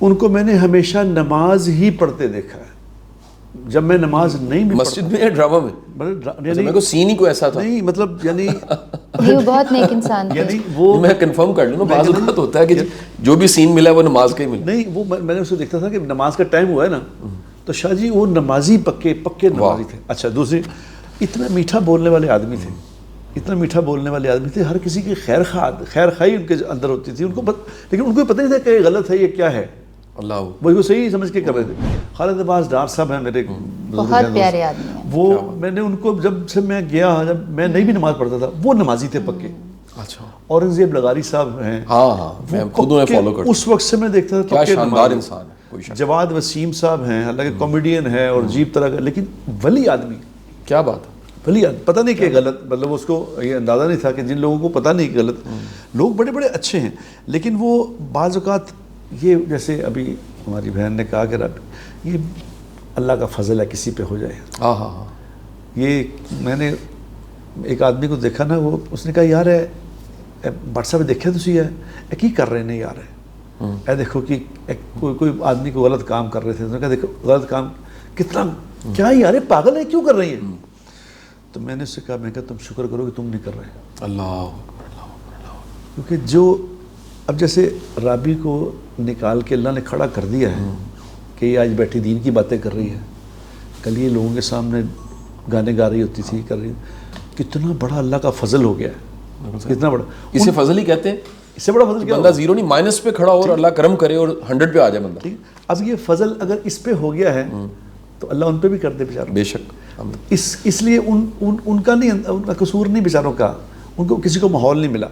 ان کو میں نے ہمیشہ نماز ہی پڑھتے دیکھا ہے. جب میں نماز نہیں بھی مسجد میں یا ڈرامہ میں؟ میرے کو سین ہی کوئی ایسا تھا نہیں, مطلب یعنی وہ بہت نیک انسان تھے. یعنی وہ میں کنفرم کر لوں نا, بعض اوقات ہوتا ہے کہ جو بھی سین ملا وہ نماز کا ہی ملا. نہیں, وہ میں نے اس کو دیکھتا تھا کہ نماز کا ٹائم ہوا ہے نا, تو شاہ جی وہ نمازی پکے نمازی تھے. اچھا دوسری, اتنا میٹھا بولنے والے آدمی تھے, اتنا میٹھا بولنے والے آدمی تھے, ہر کسی کی خیر خواہی ان کے اندر ہوتی تھی. ان کو لیکن ان کو پتہ نہیں تھا کہ یہ غلط ہے, یہ کیا ہے, اللہ وہ صحیح سمجھ کے کر رہے تھے. خالد عباس ڈار صاحب ہیں میرے بہت پیارے آدمی ہیں. وہ میں نے ان کو جب سے میں گیا, جب میں نہیں بھی نماز پڑھتا تھا, وہ نمازی تھے پکے. اچھا, اورنگزیب لغاری صاحب ہیں, ہاں میں خود انہیں فالو کرتا ہوں, اس وقت سے میں دیکھتا تھا, کیا شاندار انسان ہے. کوئی شک. جواد وسیم صاحب ہیں, حالانکہ کامیڈین ہے اور عجیب طرح کا, لیکن ولی آدمی, کیا بات ہے, ولی آدمی, پتہ نہیں کہ غلط, مطلب اس کو یہ اندازہ نہیں تھا کہ جن لوگوں کو پتہ نہیں کہ غلط, لوگ بڑے بڑے اچھے ہیں, لیکن وہ بعض اوقات یہ جیسے ابھی ہماری بہن نے کہا کہ رب یہ اللہ کا فضل ہے کسی پہ ہو جائے. ہاں ہاں ہاں, یہ میں نے ایک آدمی کو دیکھا نا, وہ اس نے کہا یار بٹ صاحب دیکھا تسی ہے کی کر رہے ہیں یار, اے دیکھو کہ کوئی آدمی کو غلط کام کر رہے تھے, نے کہا دیکھو غلط کام کتنا, کیا یار پاگل ہے, کیوں کر رہی ہیں؟ تو میں نے اس سے کہا, میں کہا تم شکر کرو کہ تم نہیں کر رہے. اللہ, کیونکہ جو اب جیسے رابی کو نکال کے اللہ نے کھڑا کر دیا ہے کہ یہ آج بیٹھی دین کی باتیں کر رہی ہے, کل یہ لوگوں کے سامنے گانے گا رہی ہوتی تھی, کر رہی, کتنا بڑا اللہ کا فضل ہو گیا ہے, کتنا بڑا. اسے فضل ہی کہتے ہیں. اس سے بڑا فضل کیا, بندہ زیرو نہیں مائنس پہ کھڑا ہو اور اللہ کرم کرے اور 100 پہ آ جائے بندہ. اب یہ فضل اگر اس پہ ہو گیا ہے تو اللہ ان پہ بھی کر دے بیچاروں. بے شک. اس لیے ان کا نہیں, ان کا قصور نہیں بیچاروں کا, ان کو کسی کو ماحول نہیں ملا.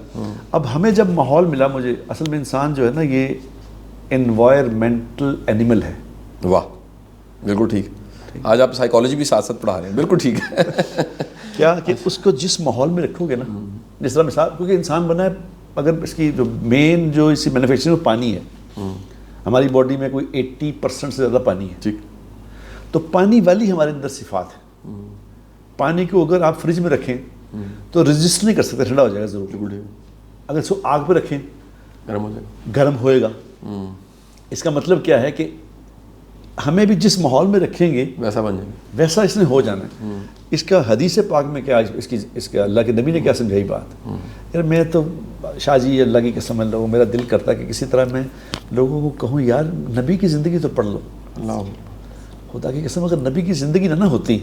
اب ہمیں جب ماحول ملا, مجھے اصل میں انسان جو ہے نا یہ انوائرمنٹل اینیمل ہے. واہ, بالکل ٹھیک. آج آپ سائیکالوجی بھی ساتھ ساتھ پڑھا رہے ہیں, بالکل ٹھیک ہے. کیا کہ اس کو جس ماحول میں رکھو گے نا, جس طرح مثال, کیونکہ انسان بنا ہے, اگر اس کی جو مین جو اسی مینوفیکچرنگ پانی ہے, ہماری باڈی میں کوئی 80% سے زیادہ پانی ہے, ٹھیک, تو پانی والی ہمارے اندر صفات ہے. پانی کو اگر آپ فریج میں رکھیں تو رجسٹ نہیں کر سکتے, ٹھنڈا ہو جائے گا ضرور. اگر اس کو آگ پہ رکھیں گرم ہو جائے گا, گرم ہوئے گا. اس کا مطلب کیا ہے کہ ہمیں بھی جس ماحول میں رکھیں گے ویسا بن جائے گا, ویسا اس نے ہو جانا ہے. اس کا حدیث پاک میں کیا, اس کے اللہ کے نبی نے کیا سمجھائی بات. یار میں تو شاہ جی اللہ کی قسم اللہ, میرا دل کرتا ہے کہ کسی طرح میں لوگوں کو کہوں یار نبی کی زندگی تو پڑھ لو. اللہ, خدا کی قسم اگر نبی کی زندگی نہ ہوتی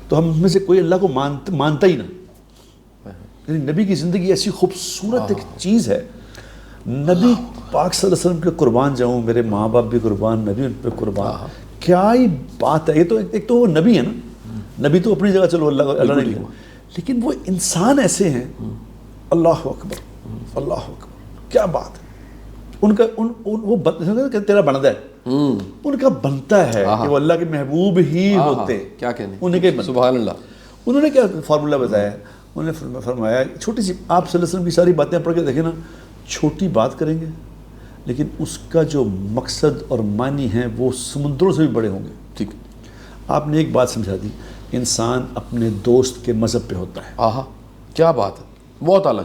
تو ہم میں سے کوئی اللہ کو مانتا ہی نہ. نبی کی زندگی ایسی خوبصورت ایک چیز ہے. نبی پاک صلی اللہ علیہ وسلم کے قربان جاؤں, میرے ماں باپ بھی قربان, میں بھی ان پہ قربان. کیا ہی بات ہے. یہ تو ایک تو وہ نبی ہے نا, نبی تو اپنی جگہ چلو اللہ نے لکھا, لیکن وہ انسان ایسے ہیں, اللہ اکبر, اللہ اکبر, کیا بات ہے. ان کا وہ تیرا بنتا ہے، ان کا بنتا ہے کہ وہ اللہ کے محبوب ہی ہوتے، کیا کہنے، انہیں کے سبحان اللہ. انہوں نے کیا فارمولہ بتایا، انہوں نے فرمایا چھوٹی سی، آپ صلی اللہ علیہ وسلم کی ساری باتیں پڑھ کے دیکھیں نا، چھوٹی بات کریں گے لیکن اس کا جو مقصد اور معنی ہیں وہ سمندروں سے بھی بڑے ہوں گے. ٹھیک. آپ نے ایک بات سمجھا دی، انسان اپنے دوست کے مذہب پہ ہوتا ہے. آہا کیا بات ہے، بہت اعلیٰ.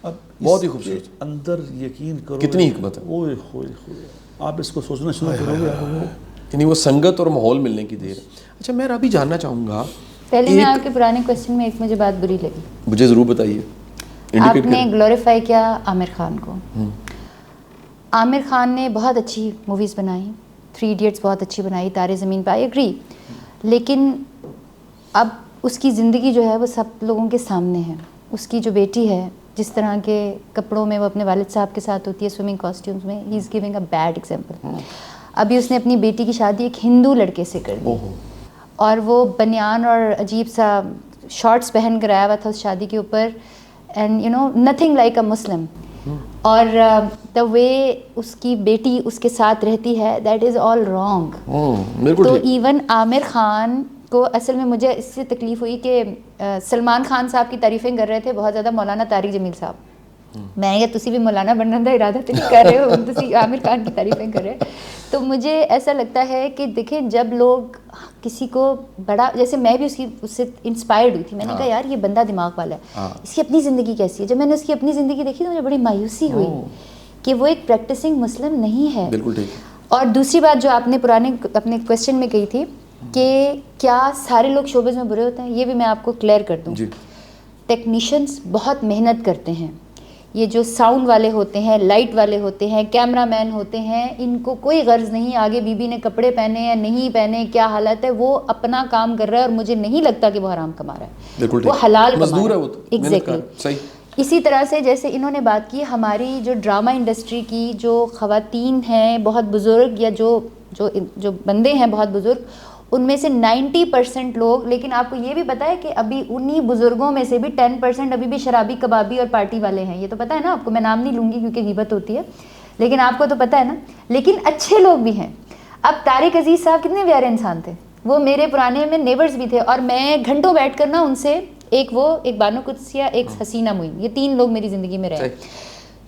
اب بہت ہی خوبصورت. اندر یقین کرو، کتنی حکمت ہے. اوئے ہوئے ہوئے، آپ اس کو سوچنا شروع کرو گے، یعنی وہ سنگت اور ماحول ملنے کی دیر ہے. اچھا میں ابھی جاننا چاہوں گا، پہلے میں آپ کے پرانے کویسچن میں ایک مجھے بات بری لگی، مجھے ضرور بتائیے. آپ نے گلوریفائی کیا عامر خان کو. عامر خان نے بہت اچھی موویز بنائی، 3 ایڈیٹس بہت اچھی بنائی، تارے زمین پہ، آئی ایگری، لیکن اب اس کی زندگی جو ہے وہ سب لوگوں کے سامنے ہے. اس کی جو بیٹی ہے، جس طرح کے کپڑوں میں وہ اپنے والد صاحب کے ساتھ ہوتی ہے، سوئمنگ کاسٹیومز میں، he is giving a bad example. ابھی اس نے اپنی بیٹی کی شادی ایک ہندو لڑکے سے کر دی اور وہ بنیان اور عجیب سا شارٹس پہن کر آیا ہوا تھا اس شادی کے اوپر، and you know nothing like a Muslim. اور دا وے اس کی بیٹی اس کے ساتھ رہتی ہے، دیٹ از آل رانگ. تو ایون عامر خان کو اصل میں مجھے اس سے تکلیف ہوئی کہ سلمان خان صاحب کی تعریفیں کر رہے تھے بہت زیادہ مولانا طارق جمیل صاحب. میں نے کہا تسی بھی مولانا بننے کا ارادہ تو نہیں کر رہے ہو، تسی عامر خان کی تعریفیں کر رہے. تو مجھے ایسا لگتا ہے کہ دیکھیں جب لوگ کسی کو بڑا، جیسے میں بھی اس سے انسپائرڈ ہوئی تھی، میں نے کہا یار یہ بندہ دماغ والا ہے، اس کی اپنی زندگی کیسی ہے. جب میں نے اس کی اپنی زندگی دیکھی تو مجھے بڑی مایوسی ہوئی کہ وہ ایک پریکٹسنگ مسلم نہیں ہے. بالکل ٹھیک. اور دوسری بات جو آپ نے اپنے کویسچن میں کہی تھی کہ کیا سارے لوگ شوبز میں برے ہوتے ہیں، یہ بھی میں آپ کو کلیئر کر دوں. ٹیکنیشینز بہت محنت کرتے ہیں، یہ جو ساؤنڈ والے ہوتے ہیں، لائٹ والے ہوتے ہیں، کیمرہ مین ہوتے ہیں، ان کو کوئی غرض نہیں آگے بی بی نے کپڑے پہنے یا نہیں پہنے، کیا حالت ہے، وہ اپنا کام کر رہا ہے اور مجھے نہیں لگتا کہ وہ حرام کما رہا ہے، وہ حلال کما رہا ہے. ایگزیکٹلی. اسی طرح سے جیسے انہوں نے بات کی ہماری جو ڈرامہ انڈسٹری کی جو خواتین ہیں بہت بزرگ، یا جو بندے ہیں بہت بزرگ، ان میں سے 90% لوگ، لیکن آپ کو یہ بھی پتہ ہے کہ ابھی انہی بزرگوں میں سے بھی 10% ابھی بھی شرابی، کبابی اور پارٹی والے ہیں. یہ تو پتہ ہے نا آپ کو، میں نام نہیں لوں گی کیونکہ غیبت ہوتی ہے، لیکن آپ کو تو پتہ ہے نا. لیکن اچھے لوگ بھی ہیں. اب طارق عزیز صاحب کتنے پیارے انسان تھے، وہ میرے پرانے میں نیبرز بھی تھے، اور میں گھنٹوں بیٹھ کر نا ان سے، ایک بانو قدسیہ، ایک حسینہ معین، یہ 3 لوگ میری زندگی میں رہے.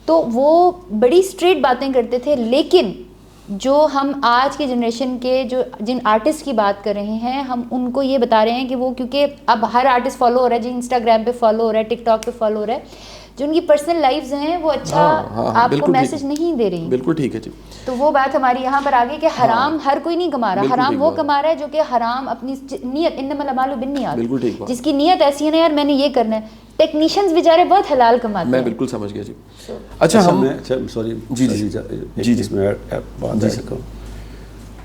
تو وہ بڑی اسٹریٹ باتیں کرتے تھے، لیکن جو ہم آج کے جنریشن کے جن آرٹسٹ کی بات کر رہے ہیں، ہم ان کو یہ بتا رہے ہیں کہ وہ، کیونکہ اب ہر آرٹسٹ فالو ہو رہا ہے جی، انسٹاگرام پہ فالو ہو رہا ہے، ٹک ٹاک پہ فالو ہو رہا ہے، جو ان کی پرسنل لائفز ہیں وہ اچھا آپ کو میسج نہیں دے رہی. بالکل ٹھیک ہے جی. تو وہ بات ہماری یہاں پر آگے کہ حرام ہر کوئی نہیں کما رہا، حرام وہ کما رہا ہے جو کہ حرام اپنی نیت، انما الاعمال بالنیات، جس کی نیت ایسی ہے نا یار میں نے یہ کرنا ہے. ٹیکنیشینز بیچارے بہت حلال کماتے ہیں. میں بالکل سمجھ گیا جی. اچھا ہم سوری جی جس میں بات دے سکوں.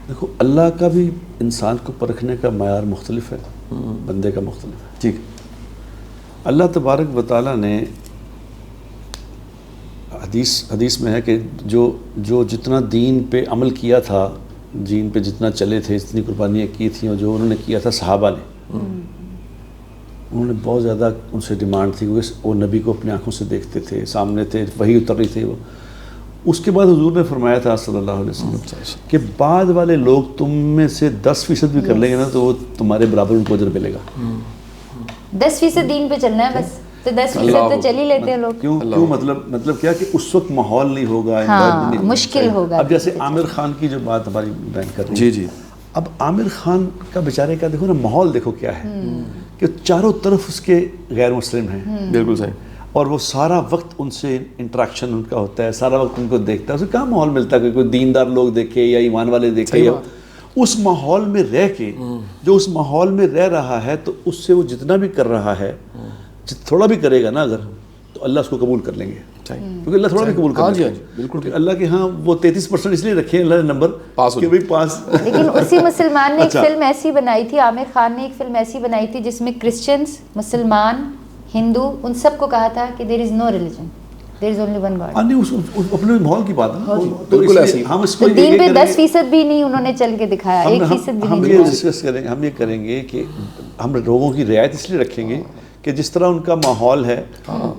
دیکھو اللہ کا بھی انسان کو پرکھنے کا معیار مختلف ہے، بندے کا مختلف ہے. ٹھیک. اللہ تبارک و تعالیٰ نے حدیث میں ہے کہ جو جتنا دین پہ عمل کیا تھا، دین پہ جتنا چلے تھے، جتنی قربانیاں کی تھیں، اور جو انہوں نے کیا تھا صحابہ نے، انہوں نے بہت زیادہ ان سے ڈیمانڈ تھی، کیونکہ وہ نبی کو اپنی آنکھوں سے دیکھتے تھے، سامنے تھے، وحی اتر رہی تھی. وہ اس کے بعد حضور نے فرمایا تھا صلی اللہ علیہ وسلم کہ بعد والے لوگ تم میں سے 10% بھی کر لیں گے نا تو وہ تمہارے برابر ان کو اجر ملے گا. 10% دین پہ چلنا ہے بس، تو 10% تو چل ہی لیتے ہیں لوگ. کیوں مطلب کیا کہ اس وقت ماحول نہیں ہوگا، مشکل ہوگا. اب جیسے عامر خان کی جو بات ہماری بیان کر رہی ہے، جی جی، اب عامر خان کا بیچارے کا دیکھو نا ماحول دیکھو کیا ہے کہ چاروں طرف اس کے غیر مسلم ہیں. بالکل صحیح. اور وہ سارا وقت ان سے انٹریکشن ان کا ہوتا ہے، سارا وقت ان کو دیکھتا ہے. اسے کہاں ماحول ملتا ہے کہ کوئی دیندار لوگ دیکھے یا ایمان والے دیکھے. یا اس ماحول میں رہ کے جو اس ماحول میں رہ رہا ہے تو اس سے وہ جتنا بھی کر رہا ہے، تھوڑا بھی کرے گا نا اگر، تو اللہ اس کو قبول کر لیں گے. کیونکہ اللہ تھوڑا بھی قبول کر لیں گے. بالکل. اللہ کے ہاں وہ 33% اس لیے رکھے اللہ نے نمبر کہ بھائی پاس. لیکن اسی مسلمان نے ایک فلم ایسی بنائی تھی، عامر خان نے ایک فلم ایسی بنائی تھی جس میں کرسچنز، مسلمان، ہندو، ان سب کو کہا تھا کہ there is no religion, there is only one God. اپنے ماحول کی بات ہے. بالکل ایسی. ہم اس کو دین پہ 10% بھی نہیں انہوں نے چل کے دکھایا، 1% بھی نہیں. ہم یہ ڈسکس کریں گے، ہم یہ کریں گے کہ ہم لوگوں کی رعایت اس لیے رکھیں گے کہ کہ جس طرح ان کا ماحول ہے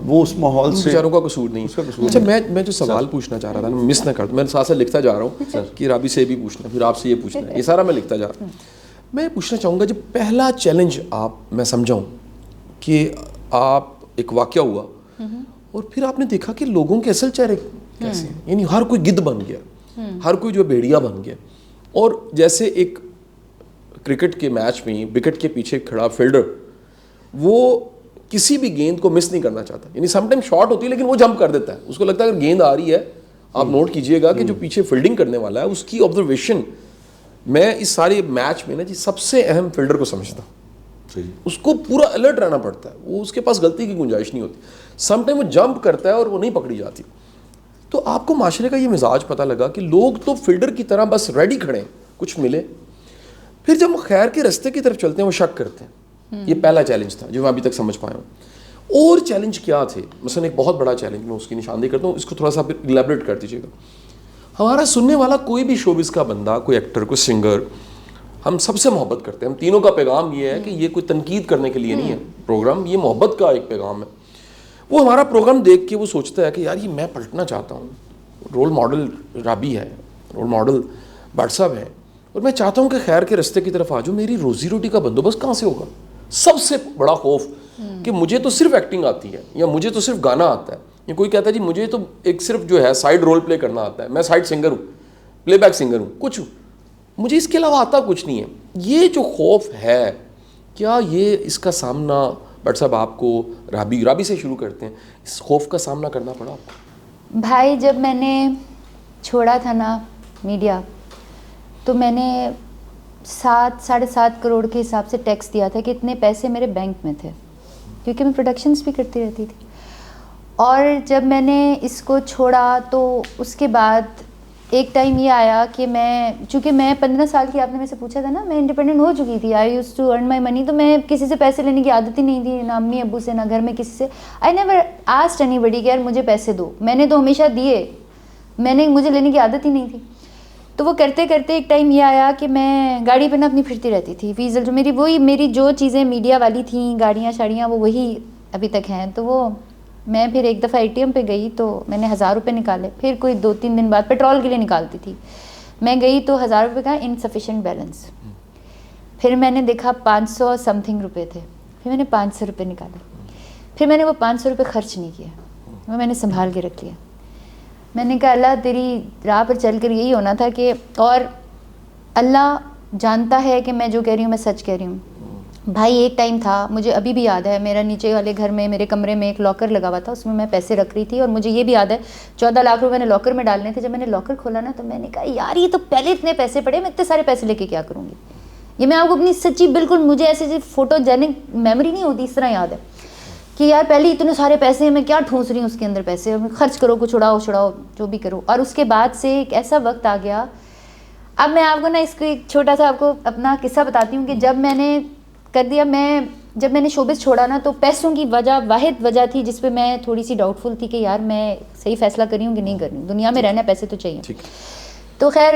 وہ اس ماحول سے بیچاروں کا قصور نہیں. اچھا میں جو سوال پوچھنا چاہ رہا تھا میں مس نہ کر دوں, میں ساتھ ساتھ لکھتا جا رہا ہوں کہ رابی سے بھی پوچھنا پھر آپ سے یہ پوچھنا ہے, یہ سارا میں لکھتا جا رہا ہوں. میں پوچھنا چاہوں گا جب پہلا چیلنج میں سمجھاؤں کہ آپ ایک واقعہ ہوا اور پھر آپ نے دیکھا کہ لوگوں کے اصل چہرے کیسے ہیں, یعنی ہر کوئی گدھ بن گیا, ہر کوئی جو بھیڑیا بن گیا, اور جیسے ایک کرکٹ کے میچ میں وکٹ کے پیچھے کھڑا فیلڈر وہ کسی بھی گیند کو مس نہیں کرنا چاہتا, یعنی سم ٹائم شارٹ ہوتی ہے لیکن وہ جمپ کر دیتا ہے, اس کو لگتا ہے اگر گیند آ رہی ہے, آپ نوٹ کیجئے گا کہ جو پیچھے فیلڈنگ کرنے والا ہے اس کی آبزرویشن میں اس سارے میچ میں نا جی سب سے اہم فیلڈر کو سمجھتا ہوں. اس کو پورا الرٹ رہنا پڑتا ہے, وہ اس کے پاس غلطی کی گنجائش نہیں ہوتی, سم ٹائم وہ جمپ کرتا ہے اور وہ نہیں پکڑی جاتی. تو آپ کو معاشرے کا یہ مزاج پتہ لگا کہ لوگ تو فیلڈر کی طرح بس ریڈی کھڑے ہیں کچھ ملے, پھر جب وہ خیر کے رستے کی طرف چلتے ہیں وہ شک کرتے ہیں. یہ پہلا چیلنج تھا جو میں ابھی تک سمجھ پایا ہوں. اور چیلنج کیا تھے, مثلا ایک بہت بڑا چیلنج میں اس کی نشاندہی کرتا ہوں, اس کو تھوڑا سا الیبریٹ کر دیجیے گا. ہمارا سننے والا کوئی بھی شوبز کا بندہ, کوئی ایکٹر, کوئی سنگر, ہم سب سے محبت کرتے ہیں. ہم تینوں کا پیغام یہ ہے کہ یہ کوئی تنقید کرنے کے لیے نہیں ہے پروگرام, یہ محبت کا ایک پیغام ہے. وہ ہمارا پروگرام دیکھ کے وہ سوچتا ہے کہ یار یہ میں پلٹنا چاہتا ہوں, رول ماڈل رابی ہے, رول ماڈل بٹ صاحب ہے, اور میں چاہتا ہوں کہ خیر کے رستے کی طرف آ جاؤں. میری روزی روٹی کا بندوبست کہاں سے ہوگا؟ سب سے بڑا خوف کہ مجھے تو صرف ایکٹنگ آتی ہے, یا مجھے تو صرف گانا آتا ہے, یا کوئی کہتا ہے جی مجھے تو ایک صرف جو ہے سائڈ رول پلے کرنا آتا ہے, میں سائڈ سنگر ہوں, پلے بیک سنگر ہوں, کچھ ہوں, مجھے اس کے علاوہ آتا کچھ نہیں ہے. یہ جو خوف ہے, کیا یہ اس کا سامنا بٹ صاحب آپ کو رابی سے شروع کرتے ہیں, اس خوف کا سامنا کرنا پڑا آپ کو؟ بھائی جب میں نے چھوڑا تھا نا میڈیا, تو میں نے 7.5 کروڑ کے حساب سے ٹیکس دیا تھا کہ اتنے پیسے میرے بینک میں تھے, کیونکہ میں پروڈکشنز بھی کرتی رہتی تھی. اور جب میں نے اس کو چھوڑا تو اس کے بعد ایک ٹائم یہ آیا کہ چونکہ میں 15 سال کی, آپ نے مجھ سے پوچھا تھا نا, میں انڈیپینڈنٹ ہو چکی تھی. آئی یوز ٹو ارن مائی منی, تو میں کسی سے پیسے لینے کی عادت ہی نہیں تھی, نہ امی ابو سے, نہ گھر میں کسی سے. آئی نیور آسکڈ اینی بڈی کہ یار مجھے پیسے دو, میں نے تو ہمیشہ دیے, مجھے لینے کی عادت ہی نہیں تھی. تو وہ کرتے کرتے ایک ٹائم یہ آیا کہ میں گاڑی پہ نا اپنی پھرتی رہتی تھی. ویزل جو میری جو چیزیں میڈیا والی تھیں, گاڑیاں شاڑیاں, وہ وہی ابھی تک ہیں. تو وہ میں پھر ایک دفعہ ATM پہ گئی تو میں نے 1000 روپے نکالے. پھر کوئی 2-3 دن بعد پیٹرول کے لیے نکالتی تھی, میں گئی تو 1000 روپے کا انسفیشینٹ بیلنس. پھر میں نے دیکھا 500 سم تھنگ روپے تھے, پھر میں نے 500 روپے نکالے. پھر میں نے وہ 500 روپے خرچ نہیں کیا, وہ میں نے سنبھال کے رکھ لیا. میں نے کہا اللہ تیری راہ پر چل کر یہی ہونا تھا کہ, اور اللہ جانتا ہے کہ میں جو کہہ رہی ہوں میں سچ کہہ رہی ہوں. بھائی ایک ٹائم تھا, مجھے ابھی بھی یاد ہے, میرا نیچے والے گھر میں میرے کمرے میں ایک لاکر لگا ہوا تھا, اس میں میں پیسے رکھ رہی تھی, اور مجھے یہ بھی یاد ہے 14 لاکھ روپے میں نے لاکر میں ڈالنے تھے. جب میں نے لاکر کھولا نا تو میں نے کہا یار یہ تو پہلے اتنے پیسے پڑے, میں اتنے سارے پیسے لے کے کیا کروں گی. یہ میں آپ کو اپنی سچی بالکل, مجھے ایسی فوٹو جینک میموری نہیں ہوتی, اس طرح یاد ہے کہ یار پہلے اتنے سارے پیسے ہیں, میں کیا ٹھونس رہی ہوں اس کے اندر پیسے, خرچ کرو, کچھ چھڑاؤ جو بھی کرو. اور اس کے بعد سے ایک ایسا وقت آ گیا. اب میں آپ کو نا اس کو ایک چھوٹا سا آپ کو اپنا قصہ بتاتی ہوں کہ جب میں نے کر دیا, جب میں نے شوبز چھوڑا نا تو پیسوں کی واحد وجہ تھی جس پہ میں تھوڑی سی ڈاؤٹ فل تھی کہ یار میں صحیح فیصلہ کر رہی ہوں کہ نہیں کر رہی ہوں. دنیا میں رہنا پیسے تو چاہیے. تو خیر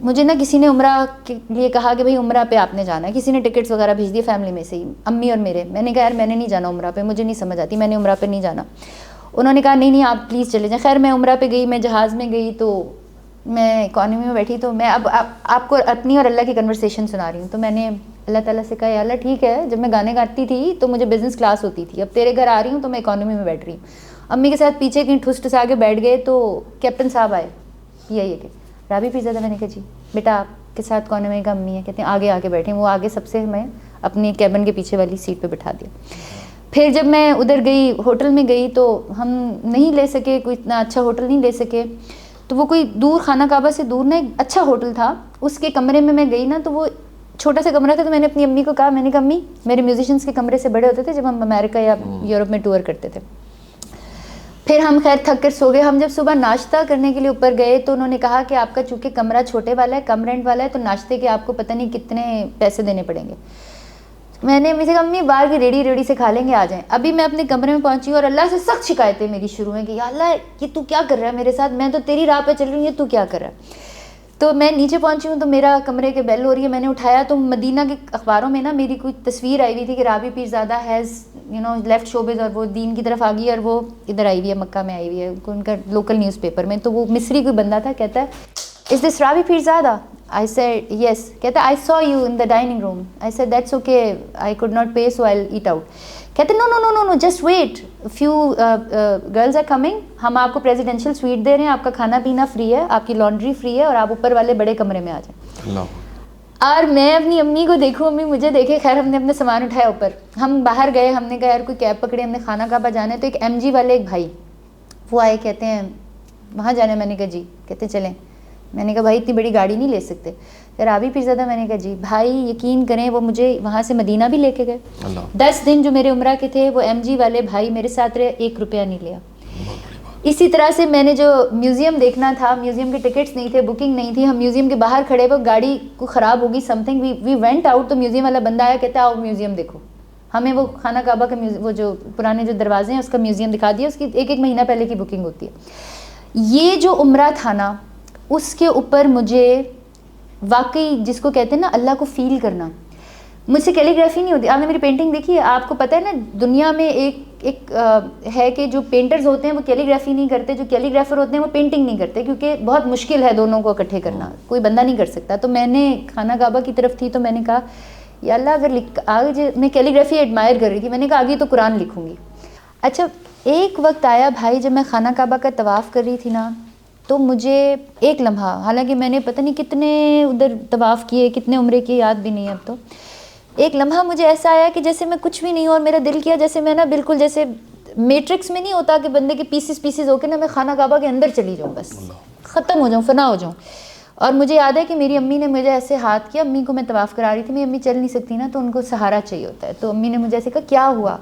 مجھے نا کسی نے عمرہ کے لیے کہا کہ بھائی عمرہ پہ آپ نے جانا ہے, کسی نے ٹکٹس وغیرہ بھیج دیے فیملی میں سے ہی, امی اور میرے. میں نے کہا یار میں نے نہیں جانا عمرہ پہ, مجھے نہیں سمجھ آتی, میں نے عمرہ پہ نہیں جانا. انہوں نے کہا نہیں آپ پلیز چلے جائیں. خیر میں عمرہ پہ گئی, میں جہاز میں گئی, تو میں اکانومی میں بیٹھی. تو میں اب آپ کو اپنی اور اللہ کی کنورسیشن سنا رہی ہوں. تو میں نے اللہ تعالیٰ سے کہا یا اللہ ٹھیک ہے, جب میں گانے گاتی تھی تو مجھے بزنس کلاس ہوتی تھی, اب تیرے گھر آ رہی ہوں تو میں اکانومی میں بیٹھ رہی ہوں. امی کے ساتھ پیچھے کہیں ٹھس ٹھسا کے بیٹھ گئے تو کیپٹن صاحب آئے, یہ کہ رابی پیزا. میں نے کہا جی بیٹا آپ کے ساتھ اکانومی کا امی ہے. کہتے ہیں آگے بیٹھیں. وہ آگے سب سے میں اپنی کیبن کے پیچھے والی سیٹ پہ بٹھا دیا. پھر جب میں ادھر گئی, ہوٹل میں گئی, تو ہم نہیں لے سکے, کوئی اتنا اچھا ہوٹل نہیں لے سکے. تو وہ کوئی دور, خانہ کعبہ سے دور نا ایک اچھا ہوٹل تھا, اس کے کمرے میں گئی نا, تو وہ چھوٹا سا کمرہ تھا. تو میں نے اپنی امی کو کہا, میں نے کہا امی میرے میوزیشینس کے کمرے سے بڑے ہوتے تھے جب ہم امریکہ یا یورپ میں ٹور کرتے تھے. پھر ہم خیر تھک کر سو گئے. ہم جب صبح ناشتہ کرنے کے لیے اوپر گئے تو انہوں نے کہا کہ آپ کا چونکہ کمرہ چھوٹے والا ہے, کم رینٹ والا ہے, تو ناشتے کے آپ کو پتہ نہیں کتنے پیسے دینے پڑیں گے. میں نے امی سے کہا امی باہر کی ریڑھی سے کھا لیں گے, آ جائیں. ابھی میں اپنے کمرے میں پہنچی اور اللہ سے سخت شکایتیں میری شروع ہیں کہ یا اللہ یہ تو کیا کر رہا ہے میرے ساتھ, میں تو تیری راہ پہ چل رہی ہوں, یہ تو کیا کر رہا ہے. تو میں نیچے پہنچی ہوں تو میرا کمرے کے بیل ہو رہی ہے. میں نے اٹھایا تو مدینہ کے اخباروں میں نا میری کوئی تصویر آئی ہوئی تھی کہ رابی پیرزادہ ہیز لیفٹ شوبز اور وہ دین کی طرف آ گئی اور وہ ادھر آئی ہوئی ہے, مکہ میں آئی ہوئی ہے ان کا لوکل نیوز پیپر میں. تو وہ مصری کوئی بندہ تھا, کہتا ہے Is this Ravi Pirzada? I said yes. کہتا I saw you in the dining room. I said that's okay. I could not pay so I'll eat out. کہتے no, just wait. Few girls are coming. ہم آپ کو presidential suite دے رہے ہیں, آپ کا کھانا پینا فری ہے, آپ کی لانڈری فری ہے, اور آپ اوپر والے بڑے کمرے میں آ جائیں. اللہ. اور میں اپنی امی کو دیکھوں, امی مجھے دیکھے. خیر ہم نے اپنے سامان اٹھایا اوپر, ہم باہر گئے, ہم نے کہا یار کوئی کیب پکڑے, ہم نے خانہ کعبہ جانا ہے. تو ایک MG والے ایک بھائی وہ آئے, کہتے ہیں وہاں جانا ہے. میں نے کہا جی. کہتے چلیں. میں نے کہا بھائی اتنی بڑی گاڑی نہیں لے سکتے. راوی پیرزادہ. میں نے کہا جی. بھائی یقین کریں وہ مجھے وہاں سے مدینہ بھی لے کے گئے. 10 دن جو میرے عمرہ کے تھے وہ MG والے بھائی میرے ساتھ رہے, 1 روپیہ نہیں لیا. اسی طرح سے میں نے جو میوزیم دیکھنا تھا, میوزیم کے ٹکٹس نہیں تھے, بکنگ نہیں تھی, ہم میوزیم کے باہر کھڑے ہوئے, گاڑی کو خراب ہوگی something, we went out. تو میوزیم والا بندہ آیا, کہتا آؤ میوزیم دیکھو. ہمیں وہ خانہ کعبہ کا وہ جو پرانے جو دروازے ہیں اس کا میوزیم دکھا دیا. اس کی 1 مہینہ پہلے کی بکنگ ہوتی ہے. یہ جو عمرہ تھا نا, اس کے اوپر مجھے واقعی جس کو کہتے ہیں نا اللہ کو فیل کرنا. مجھ سے کیلیگرافی نہیں ہوتی. آپ نے میری پینٹنگ دیکھی ہے, آپ کو پتہ ہے نا دنیا میں ایک ہے کہ جو پینٹرز ہوتے ہیں وہ کیلیگرافی نہیں کرتے, جو کیلیگرافر ہوتے ہیں وہ پینٹنگ نہیں کرتے, کیونکہ بہت مشکل ہے دونوں کو اکٹھے کرنا, کوئی بندہ نہیں کر سکتا. تو میں نے خانہ کعبہ کی طرف تھی, تو میں نے کہا یا اللہ اگر آگے, میں کیلیگرافی ایڈمائر کر رہی تھی, میں نے کہا آگے تو قرآن لکھوں گی. اچھا ایک وقت آیا بھائی جب میں خانہ کعبہ کا طواف کر رہی تھی نا, تو مجھے ایک لمحہ, حالانکہ میں نے پتہ نہیں کتنے ادھر طواف کیے, کتنے عمرے کی یاد بھی نہیں ہے اب تو, ایک لمحہ مجھے ایسا آیا کہ جیسے میں کچھ بھی نہیں ہوں, اور میرا دل کیا جیسے میں نا بالکل جیسے میٹرکس میں نہیں ہوتا کہ بندے کے پیسز ہو کے نا میں خانہ کعبہ کے اندر چلی جاؤں, بس ختم ہو جاؤں, فنا ہو جاؤں. اور مجھے یاد ہے کہ میری امی نے مجھے ایسے ہاتھ کیا, امی کو میں طواف کرا رہی تھی, میری امی چل نہیں سکتی نا, تو ان کو سہارا چاہیے ہوتا ہے. تو امی نے مجھے ایسے کہا کیا ہوا,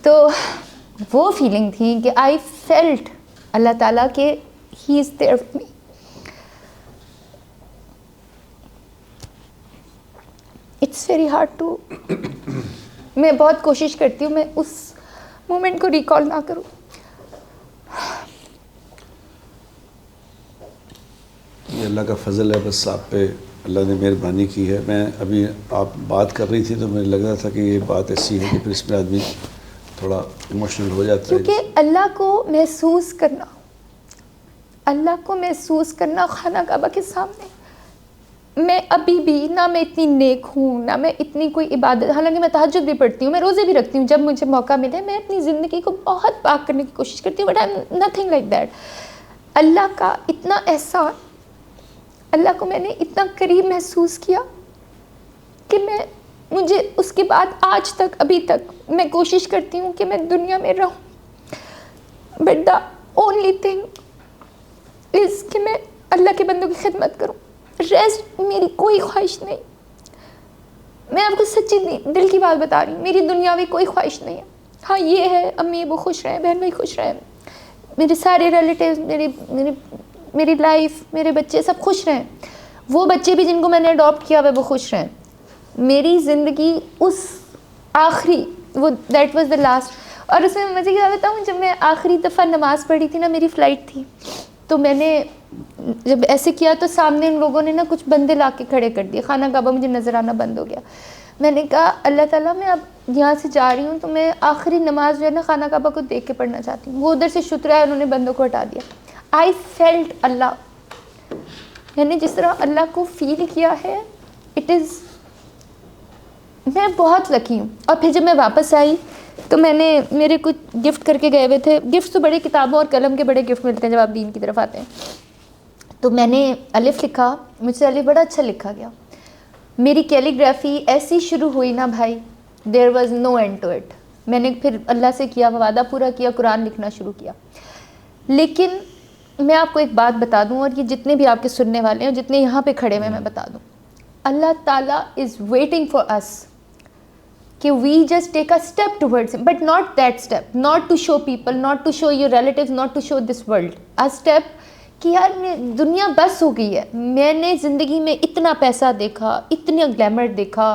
تو وہ فیلنگ تھی کہ آئی فیلٹ اللہ تعالیٰ کہ He is there with me. It's very hard to میں بہت کوشش کرتی ہوں میں اس مومنٹ کو ریکال نہ کروں. یہ اللہ کا فضل ہے, بس آپ پہ اللہ نے مہربانی کی ہے. میں ابھی آپ بات کر رہی تھی تو مجھے لگ رہا تھا کہ یہ بات ایسی ہے کہ پھر اس میں آدمی تھوڑا ایموشنل ہو جاتا ہے. کیونکہ اللہ کو محسوس کرنا, اللہ کو محسوس کرنا خانہ کعبہ کے سامنے, میں ابھی بھی نہ میں اتنی نیک ہوں, نہ میں اتنی کوئی عبادت, حالانکہ میں تہجد بھی پڑھتی ہوں, میں روزے بھی رکھتی ہوں جب مجھے موقع ملے, میں اپنی زندگی کو بہت پاک کرنے کی کوشش کرتی ہوں, but I am nothing like that. اللہ کا اتنا احسان, اللہ کو میں نے اتنا قریب محسوس کیا کہ مجھے اس کے بعد آج تک ابھی تک میں کوشش کرتی ہوں کہ میں دنیا میں رہوں, but the only thing is کہ میں اللہ کے بندوں کی خدمت کروں, ریسٹ میری کوئی خواہش نہیں. میں آپ کو سچی دل کی بات بتا رہی ہوں, میری دنیاوی کوئی خواہش نہیں ہے. ہاں یہ ہے امی ابو خوش رہیں, بہن بھائی خوش رہیں, میرے سارے ریلیٹیوز, میری لائف, میرے بچے سب خوش رہیں, وہ بچے بھی جن کو میں نے اڈاپٹ کیا ہوا وہ خوش رہیں. میری زندگی اس آخری وہ دیٹ واز دا لاسٹ. اور اس میں مجھے کیا بتاؤں, جب میں آخری دفعہ نماز پڑھی تھی نا, میری فلائٹ تھی, تو میں نے جب ایسے کیا تو سامنے ان لوگوں نے نا کچھ بندے لا کے کھڑے کر دیے, خانہ کعبہ مجھے نظر آنا بند ہو گیا. میں نے کہا اللہ تعالیٰ میں اب یہاں سے جا رہی ہوں تو میں آخری نماز جو ہے نا خانہ کعبہ کو دیکھ کے پڑھنا چاہتی ہوں. وہ ادھر سے شترا ہے, انہوں نے بندوں کو ہٹا دیا. آئی فیلٹ اللہ, میں نے جس طرح اللہ کو فیل کیا ہے, اٹ از, میں بہت لکی ہوں. اور پھر جب میں واپس آئی تو میں نے میرے کچھ گفٹ کر کے گئے ہوئے تھے, گفٹ تو بڑے کتابوں اور قلم کے بڑے گفٹ ملتے ہیں جب آپ دین کی طرف آتے ہیں. تو میں نے الف لکھا, مجھ سے الف بڑا اچھا لکھا گیا. میری کیلیگرافی ایسی شروع ہوئی نا بھائی, there was no end to it. میں نے پھر اللہ سے کیا, وعدہ پورا کیا, قرآن لکھنا شروع کیا. لیکن میں آپ کو ایک بات بتا دوں, اور یہ جتنے بھی آپ کے سننے والے ہیں اور جتنے یہاں پہ کھڑے ہوئے میں بتا دوں, اللہ تعالیٰ از ویٹنگ فار اس کہ we just take a step towards ہم, but not that step, not to show people, not to show your relatives, not to show this world, a step کہ یار دنیا بس ہو گئی ہے. میں نے زندگی میں اتنا پیسہ دیکھا, اتنا گلیمر دیکھا,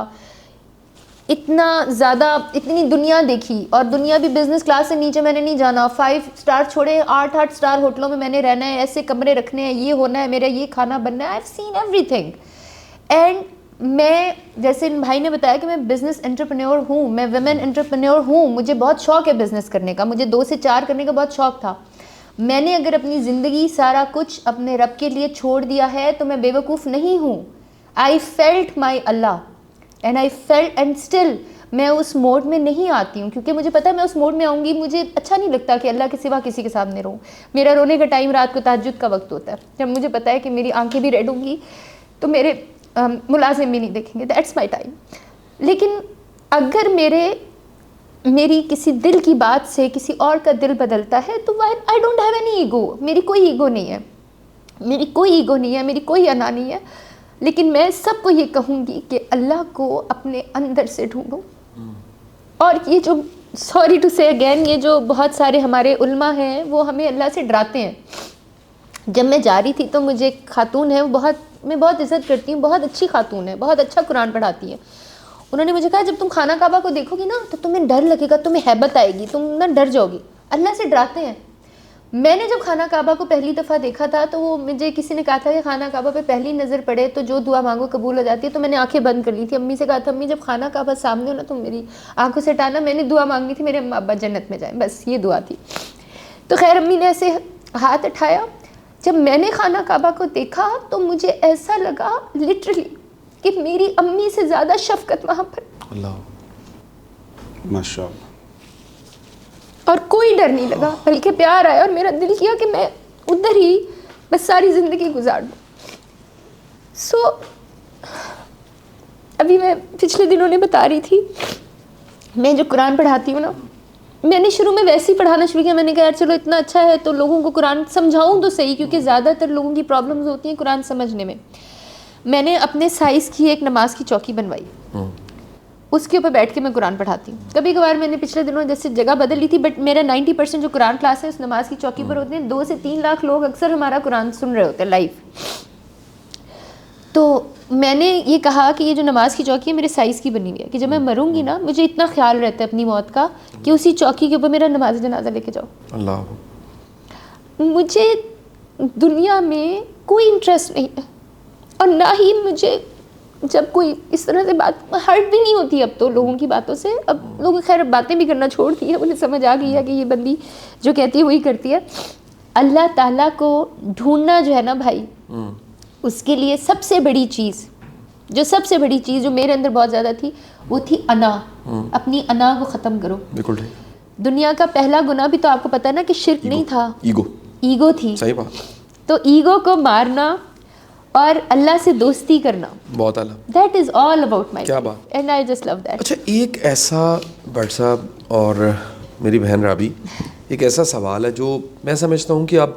اتنا زیادہ, اتنی دنیا دیکھی, اور دنیا بھی بزنس کلاس سے نیچے میں نے نہیں جانا, 5 اسٹار چھوڑے 8 اسٹار ہوٹلوں میں نے رہنا ہے, ایسے کمرے رکھنے ہیں, یہ ہونا ہے, میرا یہ کھانا بننا ہے. I have seen every thing, and میں جیسے ان بھائی نے بتایا کہ میں بزنس انٹرپرینور ہوں, میں ویمن انٹرپرینور ہوں, مجھے بہت شوق ہے بزنس کرنے کا, مجھے 2 سے 4 کرنے کا بہت شوق تھا. میں نے اگر اپنی زندگی سارا کچھ اپنے رب کے لیے چھوڑ دیا ہے تو میں بے وقوف نہیں ہوں. I felt my Allah and I felt and still میں اس موڈ میں نہیں آتی ہوں, کیونکہ مجھے پتہ ہے میں اس موڈ میں آؤں گی مجھے اچھا نہیں لگتا کہ اللہ کے سوا کسی کے سامنے رہوں. میرا رونے کا ٹائم رات کو تہجد کا وقت ہوتا ہے, جب مجھے پتہ ہے کہ میری آنکھیں بھی ریڈ ہوں گی تو میرے ملازم بھی نہیں دیکھیں گے. That's my time. لیکن اگر میری کسی دل کی بات سے کسی اور کا دل بدلتا ہے تو I don't have any ego. میری کوئی ایگو نہیں ہے, میری کوئی انا نہیں ہے. لیکن میں سب کو یہ کہوں گی کہ اللہ کو اپنے اندر سے ڈھونڈو. اور یہ جو سوری ٹو سے اگین, یہ جو بہت سارے ہمارے علماء ہیں وہ ہمیں اللہ سے ڈراتے ہیں. جب میں جا رہی تھی تو مجھے ایک خاتون ہے, میں بہت عزت کرتی ہوں, بہت اچھی خاتون ہے, بہت اچھا قرآن پڑھاتی ہے. انہوں نے مجھے کہا جب تم خانہ کعبہ کو دیکھو گی نا تو تمہیں ڈر لگے گا, تمہیں ہیبت آئے گی, تم نہ ڈر جاؤ گی. اللہ سے ڈراتے ہیں. میں نے جب خانہ کعبہ کو پہلی دفعہ دیکھا تھا تو وہ مجھے کسی نے کہا تھا کہ خانہ کعبہ پہ پہلی نظر پڑے تو جو دعا مانگو قبول ہو جاتی ہے. تو میں نے آنکھیں بند کر لی تھی. امی سے کہا تھا امی جب خانہ کعبہ سامنے ہو نا تم میری آنکھوں سے ہٹانا, میں نے دعا مانگنی تھی میرے اماں ابا جنت میں جائیں, بس یہ دعا تھی. تو خیر امی نے ایسے ہاتھ اٹھایا. جب میں نے خانہ کعبہ کو دیکھا تو مجھے ایسا لگا لٹرلی کہ میری امی سے زیادہ شفقت وہاں پر. اللہ ماشاء اللہ. اور کوئی ڈر نہیں لگا بلکہ پیار آیا, اور میرا دل کیا کہ میں ادھر ہی بس ساری زندگی گزار دوں. سو ابھی میں پچھلے دنوں نے بتا رہی تھی, میں جو قرآن پڑھاتی ہوں نا, میں نے شروع میں ویسے ہی پڑھانا شروع کیا. میں نے کہا یار چلو اتنا اچھا ہے تو لوگوں کو قرآن سمجھاؤں تو صحیح, کیونکہ زیادہ تر لوگوں کی پرابلمز ہوتی ہیں قرآن سمجھنے میں. میں نے اپنے سائز کی ایک نماز کی چوکی بنوائی, اس کے اوپر بیٹھ کے میں قرآن پڑھاتی ہوں. کبھی کبھار میں نے پچھلے دنوں جیسے جگہ بدل لی تھی, بٹ میرا 90% جو قرآن کلاس ہے اس نماز کی چوکی پر ہوتے ہیں. 2 سے 3 لاکھ لوگ اکثر ہمارا قرآن سن رہے ہوتے ہیں لائیو. تو میں نے یہ کہا کہ یہ جو نماز کی چوکی ہے میرے سائز کی بنی ہوئی ہے, کہ جب میں مروں گی نا مجھے اتنا خیال رہتا ہے اپنی موت کا کہ اسی چوکی کے اوپر میرا نماز جنازہ لے کے جاؤ. اللہ. مجھے دنیا میں کوئی انٹرسٹ نہیں ہے, اور نہ ہی مجھے جب کوئی اس طرح سے بات ہرٹ بھی نہیں ہوتی اب تو لوگوں کی باتوں سے. اب لوگ خیر باتیں بھی کرنا چھوڑ دی ہے, انہیں سمجھ آ گئی ہے کہ یہ بندی جو کہتی ہے وہی کرتی ہے. اللہ تعالیٰ کو ڈھونڈنا جو ہے نا بھائی, اس کے لیے سب سے بڑی چیز جو میرے اندر بہت زیادہ تھی وہ تھی انا. اپنی انا کو ختم کرو. بالکل. دنیا کا پہلا گناہ بھی تو آپ کو پتہ ہے نا کہ شرک نہیں تھا, ایگو تھی. صحیح بات. تو ایگو کو مارنا اور اللہ سے دوستی کرنا, بہت اعلیٰ. That is all about my. کیا بات. And I just love that. اچھا ایک ایسا بٹ صاحب اور میری بہن رابی, ایک ایسا سوال ہے جو میں سمجھتا ہوں کہ اب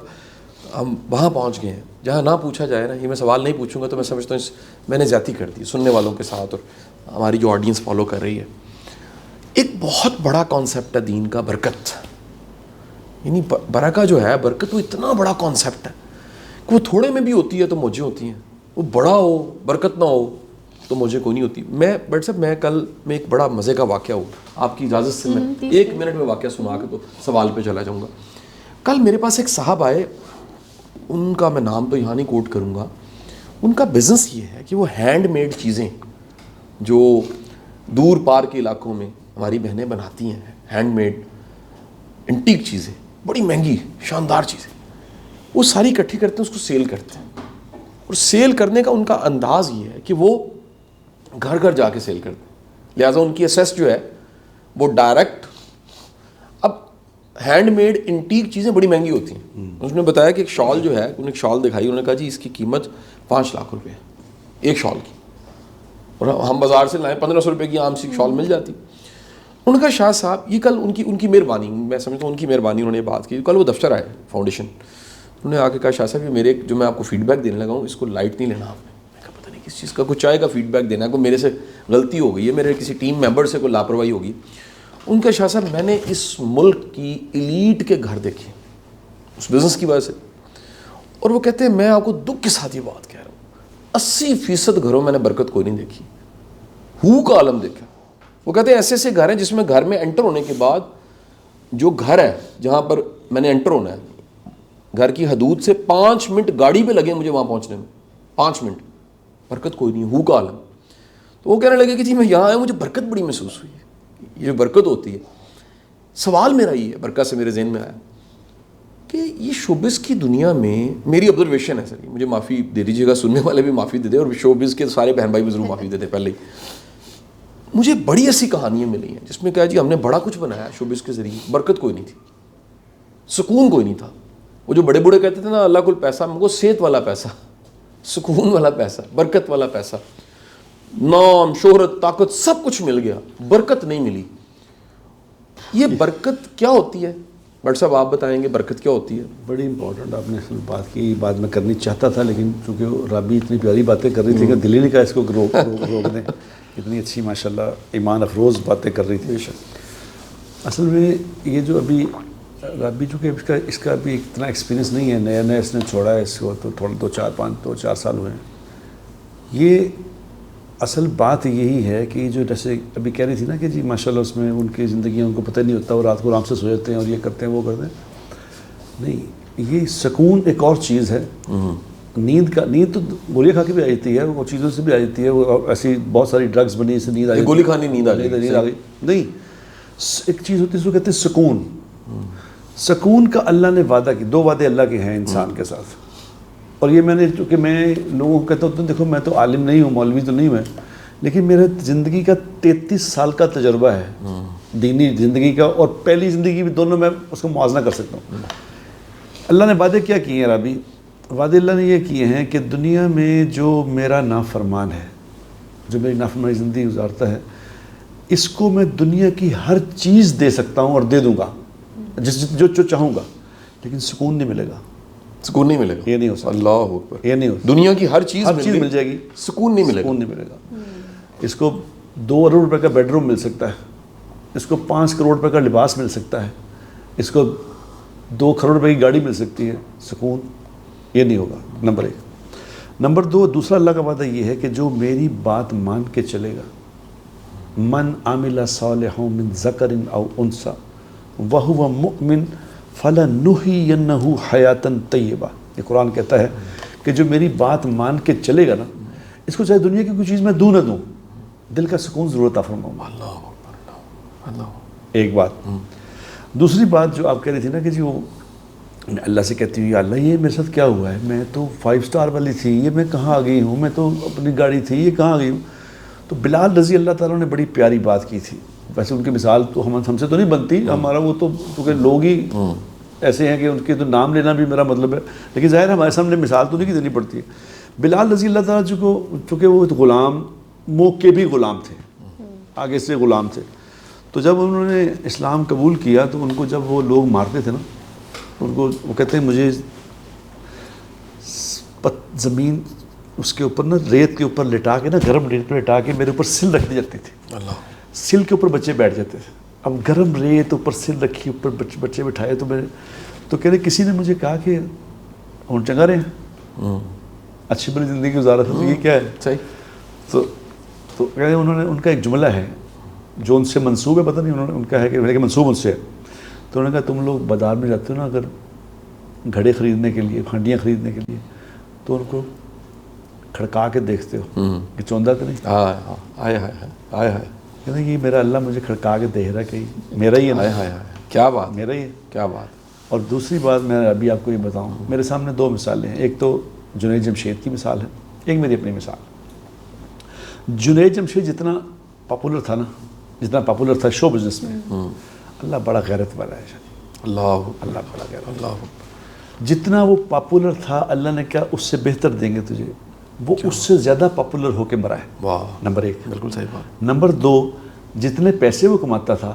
ہم وہاں پہنچ گئے ہیں جہاں نہ پوچھا جائے نا. یہ میں سوال نہیں پوچھوں گا تو میں سمجھتا ہوں میں نے زیادتی کر دی سننے والوں کے ساتھ اور ہماری جو آڈینس فالو کر رہی ہے. ایک بہت بڑا کانسیپٹ ہے دین کا برکت, یعنی برکہ جو ہے برکت وہ اتنا بڑا کانسیپٹ ہے کہ وہ تھوڑے میں بھی ہوتی ہے تو مجھے ہوتی ہیں, وہ بڑا ہو برکت نہ ہو تو مجھے کوئی نہیں ہوتی. میں بٹ صاحب میں کل میں ایک بڑا مزے کا واقعہ ہوں, آپ کی اجازت سے میں 1 منٹ میں واقعہ سنا کے تو سوال پہ چلا جاؤں گا. کل میرے پاس ایک صاحب آئے, ان کا میں نام تو یہاں نہیں کوٹ کروں گا. ان کا بزنس یہ ہے کہ وہ ہینڈ میڈ چیزیں جو دور پار کے علاقوں میں ہماری بہنیں بناتی ہیں, ہینڈ میڈ انٹیک چیزیں, بڑی مہنگی شاندار چیزیں, وہ ساری اکٹھی کرتے ہیں, اس کو سیل کرتے ہیں. اور سیل کرنے کا ان کا انداز یہ ہے کہ وہ گھر گھر جا کے سیل کرتے ہیں, لہٰذا ان کی اسیس جو ہے وہ ڈائریکٹ. اب ہینڈ میڈ انٹیک چیزیں بڑی مہنگی ہوتی ہیں. اس نے بتایا کہ ایک شال جو ہے, انہوں نے ایک شال دکھائی, انہوں نے کہا جی اس کی قیمت 5 لاکھ روپے ہے ایک شال کی, اور ہم بازار سے لائیں 1500 روپے کی عام سی شال مل جاتی. انہوں نے کہا شاہ صاحب یہ کل ان کی مہربانی, میں سمجھتا ہوں ان کی مہربانی, انہوں نے بات کی. کل وہ دفتر آئے فاؤنڈیشن, انہوں نے آ کے کہا شاہ صاحب یہ میرے جو میں آپ کو فیڈ بیک دینے لگا ہوں اس کو لائٹ نہیں لینا آپ نے. میں کہا پتہ نہیں کس چیز کا, کوئی چائے کا فیڈ بیک دینا ہے, کوئی میرے سے غلطی ہو گئی ہے, میرے کسی ٹیم ممبر سے کوئی لاپرواہی ہوگی. ان کا شاہ صاحب میں نے اس ملک کی ایلیٹ کے گھر دیکھے اس بزنس کی وجہ سے, اور وہ کہتے ہیں میں آپ کو دکھ کے ساتھ یہ بات کہہ رہا ہوں 80% گھروں میں نے برکت کوئی نہیں دیکھی, ہو کا عالم دیکھا. وہ کہتے ہیں ایسے ایسے گھر ہیں جس میں گھر میں انٹر ہونے کے بعد جو گھر ہے جہاں پر میں نے انٹر ہونا ہے, گھر کی حدود سے 5 منٹ گاڑی پہ لگے مجھے وہاں پہنچنے میں, 5 منٹ, برکت کوئی نہیں, ہو کا عالم. تو وہ کہنے لگے کہ جی میں یہاں آیا ہوں، مجھے برکت بڑی محسوس ہوئی ہے، یہ جو برکت ہوتی ہے. سوال میرا یہ ہے، برکت سے میرے ذہن میں آیا کہ یہ شوبز کی دنیا میں میری آبزرویشن ہے سر، مجھے معافی دے دیجیے گا، سننے والے بھی معافی دے دیں اور شوبز کے سارے بہن بھائی بھی ضرور معافی دے دیں پہلے ہی. مجھے بڑی ایسی کہانیاں ملی ہیں جس میں کہا جی ہم نے بڑا کچھ بنایا شوبز کے ذریعے، برکت کوئی نہیں تھی، سکون کوئی نہیں تھا. وہ جو بڑے بوڑھے کہتے تھے نا اللہ کل پیسہ، مجھے صحت والا پیسہ، سکون والا پیسہ، برکت والا پیسہ، نام شہرت طاقت سب کچھ مل گیا، برکت نہیں ملی. یہ برکت کیا ہوتی ہے بٹ صاحب آپ بتائیں گے برکت کیا ہوتی ہے؟ بڑی امپورٹنٹ آپ نے اصل بات کی، بات میں کرنی چاہتا تھا لیکن چونکہ رابی اتنی پیاری باتیں کر رہی تھی کہ دل ہی نہیں کہا اس کو روک دیں. اتنی اچھی ماشاءاللہ ایمان افروز باتیں کر رہی تھی. اصل میں یہ جو ابھی رابی چونکہ اس کا ابھی اتنا ایکسپیرینس نہیں ہے، نیا نیا اس نے چھوڑا ہے اس کو، تو تھوڑا دو چار سال ہوئے ہیں. یہ اصل بات یہی ہے کہ جو جیسے ابھی کہہ رہی تھی نا کہ جی ماشاءاللہ اس میں ان کی زندگی ان کو پتہ نہیں ہوتا، وہ رات کو آرام سے سو جاتے ہیں اور یہ کرتے ہیں وہ کرتے ہیں. نہیں، یہ سکون ایک اور چیز ہے. نیند تو گولیاں کھا کے بھی آ جاتی ہے، وہ چیزوں سے بھی آ جاتی ہے، وہ ایسی بہت ساری ڈرگز بنی اس سے نیند آ جاتی ہے، گولی کھانی نیند آ گئی. نہیں، ایک چیز ہوتی ہے اس کو کہتے ہیں سکون. سکون کا اللہ نے وعدہ کی، دو وعدے اللہ کے ہیں انسان کے ساتھ. اور یہ میں نے چونکہ میں لوگوں کو کہتا ہوں دیکھو میں تو عالم نہیں ہوں، مولوی تو نہیں ہوں لیکن میرے زندگی کا 33 سال کا تجربہ ہے دینی زندگی کا، اور پہلی زندگی بھی، دونوں میں اس کو موازنہ کر سکتا ہوں. اللہ نے وعدے کیا کیے ہیں رابی؟ وعدے اللہ نے یہ کیے ہیں کہ دنیا میں جو میرا نافرمان ہے، جو میری نافرمانی زندگی گزارتا ہے، اس کو میں دنیا کی ہر چیز دے سکتا ہوں اور دے دوں گا جو چاہوں گا، لیکن سکون نہیں ملے گا. سکون نہیں ملے گا، یہ نہیں ہو سکتا. اللہ اکبر. یہ نہیں ہو سکتا. دنیا کی ہر چیز مل جائے گی، سکون نہیں ملے گا. سکون نہیں ملے گا. اس کو 2 ارب روپے کا بیڈ روم مل سکتا ہے، اس کو 5 کروڑ روپے کا لباس مل سکتا ہے، اس کو 2 کروڑ روپے کی گاڑی مل سکتی ہے، سکون یہ نہیں ہوگا. نمبر 1. نمبر 2، دوسرا اللہ کا وعدہ یہ ہے کہ جو میری بات مان کے چلے گا، من عمل صالحا من ذکر او انثی وہو مؤمن فلنحینہ حیاتا طیبہ. یہ قرآن کہتا ہے کہ جو میری بات مان کے چلے گا نا، اس کو چاہے دنیا کی کوئی چیز میں دوں نہ دوں، دل کا سکون ضرور عطا فرماؤں گا. اللہ اکبر. اللہ. ایک بات. دوسری بات جو آپ کہہ رہی تھی نا کہ جی وہ اللہ سے کہتی ہوں یا اللہ یہ میرے ساتھ کیا ہوا ہے، میں تو 5 اسٹار والی تھی، یہ میں کہاں آ گئی ہوں، میں تو اپنی گاڑی تھی، یہ کہاں آ گئی ہوں. تو بلال رضی اللہ تعالیٰ نے بڑی پیاری بات کی تھی. ویسے ان کی مثال تو ہم سے تو نہیں بنتی، ہمارا وہ تو کیونکہ لوگ ہی ایسے ہیں کہ ان کے تو نام لینا بھی میرا مطلب ہے، لیکن ظاہر ہمارے سامنے مثال تو نہیں دینی پڑتی ہے. بلال رضی اللہ تعالیٰ چونکہ وہ غلام موقع بھی غلام تھے، آگے سے غلام تھے. تو جب انہوں نے اسلام قبول کیا تو ان کو جب وہ لوگ مارتے تھے نا، ان کو وہ کہتے ہیں مجھے زمین اس کے اوپر نا ریت کے اوپر لٹا کے نا، گرم ریت پہ لٹا کے میرے اوپر سل رکھ دی جاتی تھی. اللہ. سل کے اوپر بچے بیٹھ جاتے تھے. اب گرم ریت اوپر سل رکھی، اوپر بچے بٹھائے. تو کہہ رہے کسی نے مجھے کہا کہ ہم چنگا رہے ہیں، اچھی بڑی زندگی گزارا تھا، تو یہ کیا ہے؟ صحیح. تو کہہ رہے انہوں نے، ان کا ایک جملہ ہے جو ان سے منسوب ہے، پتہ نہیں انہوں نے، ان کا ہے کہ منسوب ان سے ہے. تو انہوں نے کہا تم لوگ بازار میں جاتے ہو نا اگر گھڑے خریدنے کے لیے، ہانڈیاں خریدنے کے لیے، تو ان کو کھڑکا کے دیکھتے ہو کہ چوندہ تو نہیں. آئے ہائے آئے ہائے. کہتے ہیں یہ میرا اللہ مجھے کھڑکا کے دیکھ رہا ہے کہ میرا ہی ہے. آئے ہائے. کیا بات، میرا ہی ہے. کیا بات. اور دوسری بات میں ابھی آپ کو یہ بتاؤں، میرے سامنے 2 مثالیں ہیں. ایک تو جنید جمشید کی مثال ہے، ایک میری اپنی مثال. جنید جمشید جتنا پاپولر تھا نا، جتنا پاپولر تھا شو بزنس میں، اللہ بڑا غیرت والا ہے. اللہ. اللہ بڑا غیرت. اللہ. جتنا وہ پاپولر تھا اللہ نے کہا اس سے بہتر دیں گے تجھے، وہ اس سے زیادہ پاپولر ہو کے مرا ہے. واہ. نمبر 1. بالکل صحیح بات. نمبر 2، جتنے پیسے وہ کماتا تھا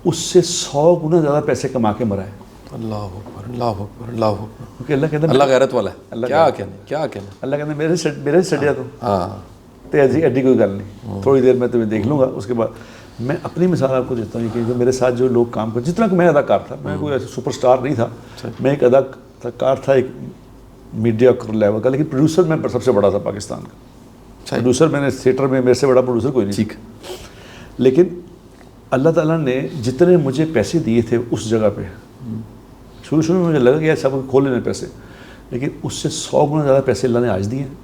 اس سے 100 گنا زیادہ پیسے کما کے مرا ہے. اللہ اکبر. اللہ اکبر. اللہ اکبر. کیونکہ اللہ کہتا ہے اللہ غیرت والا ہے. اللہ کیا کہنا، کیا کہنا. اللہ کہتا ہے میرے سے سٹ جا تو ہاں. تو ایڈی کوئی گل نہیں، تھوڑی دیر میں تمہیں دیکھ لوں گا. اس کے بعد میں اپنی مثال آپ کو دیتا ہوں کہ جو میرے ساتھ جو لوگ کام کرتے، جتنا کہ میں اداکار تھا، میں کوئی ایسے سپر اسٹار نہیں تھا، میں ایک اداکار تھا ایک میڈیا لیول کا، لیکن پروڈیوسر میں سب سے بڑا تھا پاکستان کا. پروڈیوسر میں نے تھیٹر میں میرے سے بڑا پروڈیوسر کوئی نہیں. ٹھیک. لیکن اللہ تعالیٰ نے جتنے مجھے پیسے دیے تھے اس جگہ پہ، شروع میں مجھے لگا کہ سب کھول لینے پیسے، لیکن اس سے 100 گنا زیادہ پیسے اللہ نے آج دیے ہیں.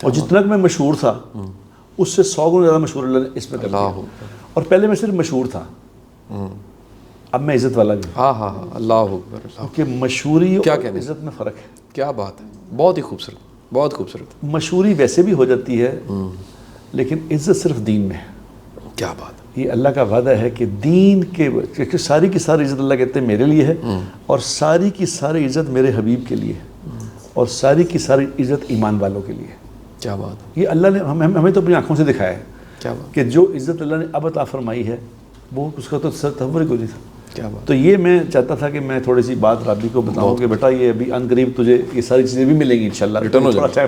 اور جتنا کہ میں مشہور تھا اس سے 100 گنا زیادہ مشہور اللہ نے اس میں کر دیا. اور پہلے میں صرف مشہور تھا, اب میں عزت والا بھی ہوں. ہاں ہاں ہاں, اللہ اکبر. کیونکہ مشہوری کیا اور کہنے, عزت میں فرق ہے. کیا بات ہے, بہت ہی خوبصورت, بہت خوبصورت. مشہوری ویسے بھی ہو جاتی ہے لیکن عزت صرف دین میں ہے. کیا بات ہے. یہ اللہ کا وعدہ ہے کہ دین کے ساری کی ساری عزت اللہ کہتے ہیں میرے لیے ہے, اور ساری کی ساری عزت میرے حبیب کے لیے ہے, اور ساری کی ساری عزت ایمان والوں کے لیے ہے. کیا بات ہے. یہ اللہ نے ہمیں تو اپنی آنکھوں سے دکھایا ہے کیا بات, کہ جو عزت اللہ نے اب عطا فرمائی ہے وہ اس کا تو تصور ہی کوئی نہیں تھا. کیا بات. تو یہ میں چاہتا تھا کہ میں تھوڑی سی بات رابی کو بتاؤں کہ بیٹا یہ ابھی ان قریب تجھے یہ ساری چیزیں بھی ملیں گی انشاءاللہ, ریٹرن ہو جائے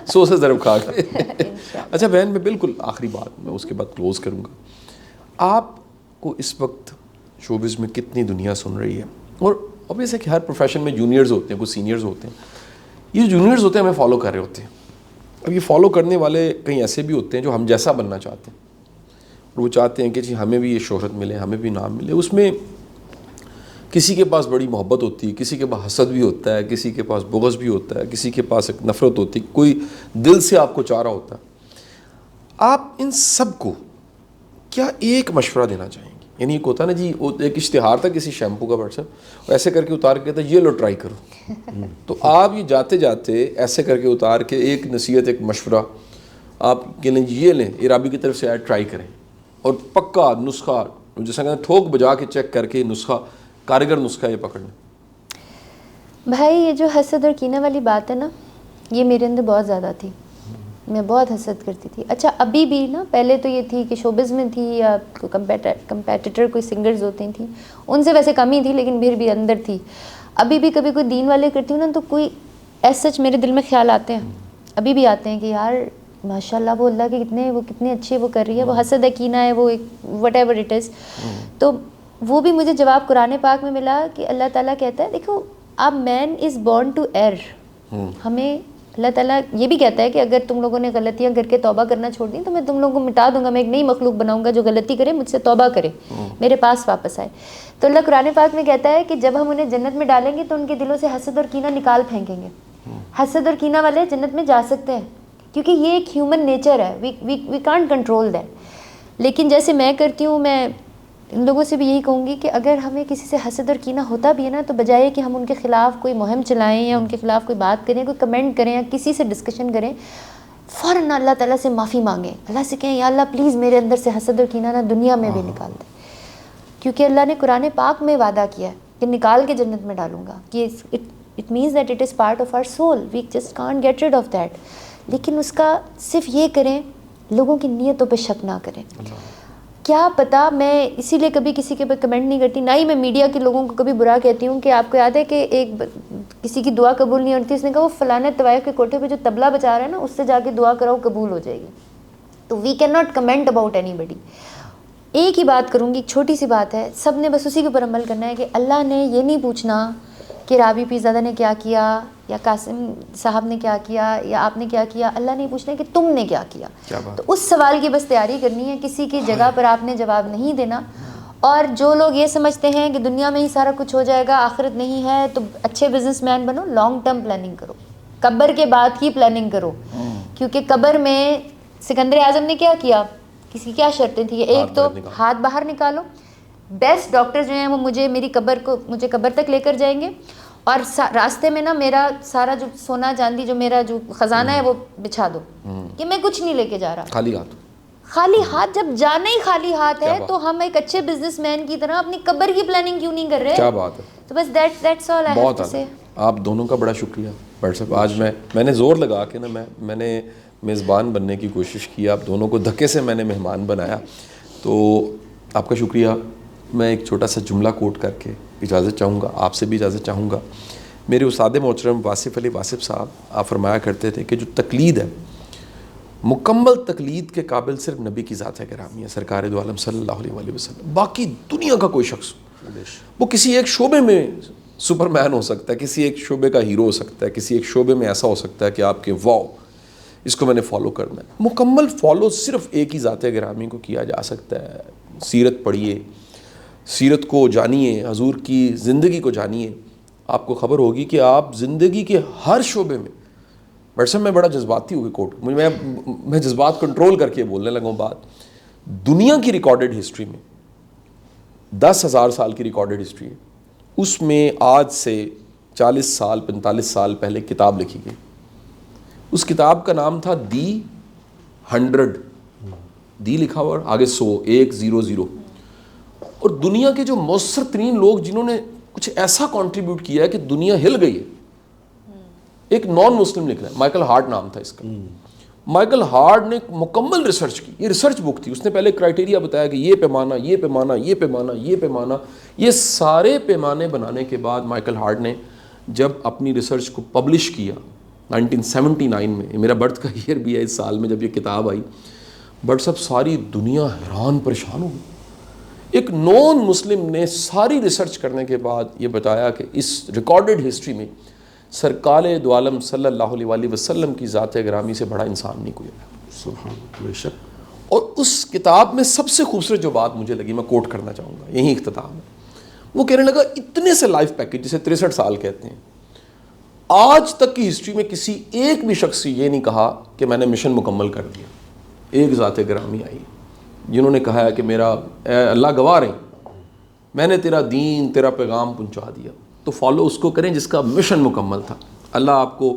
100 سے ضرب کھا کے. اچھا بہن, میں بالکل آخری بات میں اس کے بعد کلوز کروں گا. آپ کو اس وقت شوبز میں کتنی دنیا سن رہی ہے, اور obvious ہے کہ ہر پروفیشن میں جونیئرز ہوتے ہیں, کچھ سینئرز ہوتے ہیں. یہ جونیئرز ہوتے ہیں ہمیں فالو کر رہے ہوتے ہیں. اب یہ فالو کرنے والے کہیں ایسے بھی ہوتے ہیں جو ہم جیسا بننا چاہتے ہیں, اور وہ چاہتے ہیں کہ جی ہمیں بھی یہ شہرت ملے, ہمیں بھی نام ملے. اس میں کسی کے پاس بڑی محبت ہوتی ہے, کسی کے پاس حسد بھی ہوتا ہے, کسی کے پاس بغض بھی ہوتا ہے, کسی کے پاس ایک نفرت ہوتی ہے, کوئی دل سے آپ کو چاہ رہا ہوتا ہے. آپ ان سب کو کیا ایک مشورہ دینا چاہیں گے؟ یعنی ایک ہوتا ہے نا جی, ایک اشتہار تھا کسی شیمپو کا واٹس ایپ, ایسے کر کے اتار کے کہتا ہے یہ لو ٹرائی کرو. تو آپ یہ جاتے جاتے ایسے کر کے اتار کے ایک نصیحت, ایک مشورہ آپ کے لیں, یہ لیں عرابی کی طرف سے ایڈ ٹرائی کریں, اور پکا نسخہ جیسا کہتے ہیں ٹھوک بجا کے چیک کر کے نسخہ, کارگر نسخہ یہ پکڑ لیں. بھائی یہ جو حسد اور کینہ والی بات ہے نا, یہ میرے اندر بہت زیادہ تھی. میں بہت حسد کرتی تھی. اچھا ابھی بھی نا, پہلے تو یہ تھی کہ شوبز میں تھی یا کمپیٹیٹر کوئی سنگرز ہوتی تھیں, ان سے ویسے کم ہی تھی لیکن پھر بھی اندر تھی. ابھی بھی کبھی کوئی دین والے کرتی ہوں نا تو کوئی ایس سچ میرے دل میں خیال آتے ہیں, ابھی بھی آتے ہیں کہ یار ماشاء اللہ وہ اللہ کے کتنے اچھے وہ کر رہی ہے. وہ حسد ہے, کینہ ہے, وہ وٹ ایور اٹ از. تو وہ بھی مجھے جواب قرآن پاک میں ملا کہ اللہ تعالیٰ کہتا ہے دیکھو اب مین از بورن ٹو ایئر. ہمیں اللہ تعالیٰ یہ بھی کہتا ہے کہ اگر تم لوگوں نے غلطیاں کر کے توبہ کرنا چھوڑ دیں تو میں تم لوگوں کو مٹا دوں گا, میں ایک نئی مخلوق بناؤں گا جو غلطی کرے مجھ سے توبہ کرے, میرے پاس واپس آئے. تو اللہ قرآن پاک میں کہتا ہے کہ جب ہم انہیں جنت میں ڈالیں گے تو ان کے دلوں سے حسد اور کینہ نکال پھینکیں گے. حسد اور کینہ والے جنت میں جا سکتے ہیں کیونکہ یہ ایک ہیومن نیچر ہے, وی کانٹ کنٹرول دیٹ. لیکن جیسے میں کرتی ہوں, میں ان لوگوں سے بھی یہی کہوں گی کہ اگر ہمیں کسی سے حسد اور کینہ ہوتا بھی ہے نا, تو بجائے کہ ہم ان کے خلاف کوئی مہم چلائیں یا ان کے خلاف کوئی بات کریں, کوئی کمنٹ کریں یا کسی سے ڈسکشن کریں, فوراً اللہ تعالیٰ سے معافی مانگیں. اللہ سے کہیں یا اللہ پلیز میرے اندر سے حسد اور کینہ نہ دنیا میں بھی نکال دیں, کیونکہ اللہ نے قرآن پاک میں وعدہ کیا ہے کہ نکال کے جنت میں ڈالوں گا. کہ it means that it is part of our soul, we just can't get rid of that. لیکن اس کا صرف یہ کریں, لوگوں کی نیتوں پہ شک نہ کریں. کیا پتہ, میں اسی لیے کبھی کسی کے اوپر کمنٹ نہیں کرتی, نہ ہی میں میڈیا کے لوگوں کو کبھی برا کہتی ہوں. کہ آپ کو یاد ہے کہ ایک کسی کی دعا قبول نہیں ہوتی, اس نے کہا وہ فلانے طوائف کے کوٹھے پہ جو طبلہ بجا رہا ہے نا اس سے جا کے دعا کراؤ قبول ہو جائے گی. تو we can not comment about anybody. ایک ہی بات کروں گی, ایک چھوٹی سی بات ہے, سب نے بس اسی کے اوپر عمل کرنا ہے کہ اللہ نے یہ نہیں پوچھنا کہ رابی پیرزادہ نے کیا کیا یا قاسم صاحب نے کیا کیا یا آپ نے کیا کیا. اللہ نہیں پوچھنا کہ تم نے کیا کیا. تو اس سوال کی بس تیاری کرنی ہے, کسی کی جگہ پر آپ نے جواب نہیں دینا. اور جو لوگ یہ سمجھتے ہیں کہ دنیا میں ہی سارا کچھ ہو جائے گا, آخرت نہیں ہے, تو اچھے بزنس مین بنو, لانگ ٹرم پلاننگ کرو, قبر کے بعد کی پلاننگ کرو. کیونکہ قبر میں سکندر اعظم نے کیا کیا, کسی کیا شرطیں تھیں, ایک تو ہاتھ باہر نکالو, بیسٹ ڈاکٹر جو ہیں وہ مجھے قبر تک لے کر جائیں گے, اور راستے میں نا میرا سارا جو سونا چاندی جو میرا جو خزانہ ہے وہ بچھا دو, کہ میں کچھ نہیں لے کے جا رہا. خالی ہاتھ جب جانا ہی خالی ہاتھ ہے تو ہم ایک اچھے بزنس مین کی طرح اپنی قبر کی پلاننگ کیوں نہیں کر رہے؟ کیا بات ہے. تو بس that's all I have to say. آپ دونوں کا بڑا شکریہ بٹ صاحب. آج میں نے زور لگا کے نا میں نے میزبان بننے کی کوشش کی, آپ دونوں کو دھکے سے میں نے مہمان بنایا, تو آپ کا شکریہ. میں ایک چھوٹا سا جملہ کوٹ کر کے اجازت چاہوں گا, آپ سے بھی اجازت چاہوں گا. میرے استاد محترم واصف علی واصف صاحب آپ فرمایا کرتے تھے کہ جو تقلید ہے, مکمل تقلید کے قابل صرف نبی کی ذات گرامی ہے, سرکار دو عالم صلی اللہ علیہ وسلم. باقی دنیا کا کوئی شخص وہ کسی ایک شعبے میں سپر مین ہو سکتا ہے, کسی ایک شعبے کا ہیرو ہو سکتا ہے, کسی ایک شعبے میں ایسا ہو سکتا ہے کہ آپ کے واو اس کو میں نے فالو کرنا ہے. مکمل فالو صرف ایک ہی ذات گرامی کو کیا جا سکتا ہے. سیرت پڑھیے, سیرت کو جانیے, حضور کی زندگی کو جانیے. آپ کو خبر ہوگی کہ آپ زندگی کے ہر شعبے میں بٹ صاحب میں بڑا جذباتی ہو گئی میں جذبات کنٹرول کر کے بولنے لگا ہوں بات. دنیا کی ریکارڈڈ ہسٹری میں 10,000 سال کی ریکارڈڈ ہسٹری ہے, اس میں آج سے 40 سال 45 سال پہلے کتاب لکھی گئی. اس کتاب کا نام تھا دی 100, دی لکھا ہوا آگے 100. اور دنیا کے جو مؤثر ترین لوگ جنہوں نے کچھ ایسا کنٹریبیوٹ کیا ہے کہ دنیا ہل گئی ہے, ایک نان مسلم لکھ رہا ہے, مائیکل ہارٹ نام تھا اس کا. مائیکل ہارٹ نے مکمل ریسرچ کی, یہ ریسرچ بک تھی. اس نے پہلے کرائٹیریا بتایا کہ یہ پیمانہ, یہ پیمانہ, یہ پیمانہ, یہ پیمانہ, یہ سارے پیمانے بنانے کے بعد مائیکل ہارٹ نے جب اپنی ریسرچ کو پبلش کیا 1979 میں, میرا برتھ کا ایئر بھی ہے اس سال میں جب یہ کتاب آئی, بٹ سب ساری دنیا حیران پریشان ہو گئی. ایک نان مسلم نے ساری ریسرچ کرنے کے بعد یہ بتایا کہ اس ریکارڈڈ ہسٹری میں سرکار دو عالم صلی اللہ علیہ وسلم کی ذات گرامی سے بڑا انسان نہیں کوئی ہے. سبحان بے شک. اور اس کتاب میں سب سے خوبصورت جو بات مجھے لگی, میں کوٹ کرنا چاہوں گا, یہی اختتام ہے. وہ کہنے لگا اتنے سے لائف پیکج جسے 63 سال کہتے ہیں, آج تک کی ہسٹری میں کسی ایک بھی شخص یہ نہیں کہا کہ میں نے مشن مکمل کر دیا. ایک ذات گرامی آئی جنہوں نے کہا ہے کہ میرا اے اللہ گواہ رہیں, میں نے تیرا دین تیرا پیغام پہنچا دیا, تو فالو اس کو کریں جس کا مشن مکمل تھا. اللہ آپ کو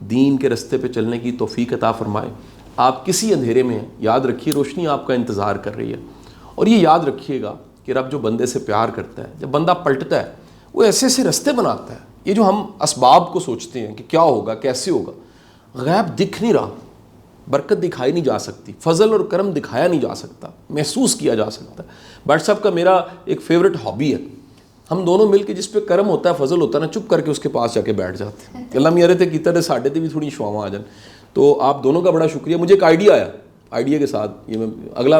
دین کے رستے پہ چلنے کی توفیق عطا فرمائے. آپ کسی اندھیرے میں ہیں, یاد رکھیے روشنی آپ کا انتظار کر رہی ہے. اور یہ یاد رکھیے گا کہ رب جو بندے سے پیار کرتا ہے, جب بندہ پلٹتا ہے وہ ایسے ایسے رستے بناتا ہے. یہ جو ہم اسباب کو سوچتے ہیں کہ کیا ہوگا کیسے ہوگا, غیب دکھ نہیں رہا, برکت دکھائی نہیں جا سکتی, فضل اور کرم دکھایا نہیں جا سکتا, محسوس کیا جا سکتا. بٹ صاحب کا میرا ایک فیوریٹ ہابی ہے, ہم دونوں مل کے جس پہ کرم ہوتا ہے فضل ہوتا ہے نا, چپ کر کے اس کے پاس جا کے بیٹھ جاتے ہیں. اللہ میرے تے کیتا تے ساڈے تے بھی تھوڑی شواواں آ جان. تو آپ دونوں کا بڑا شکریہ. مجھے ایک آئیڈیا آیا, آئیڈیا کے ساتھ یہ میں اگلا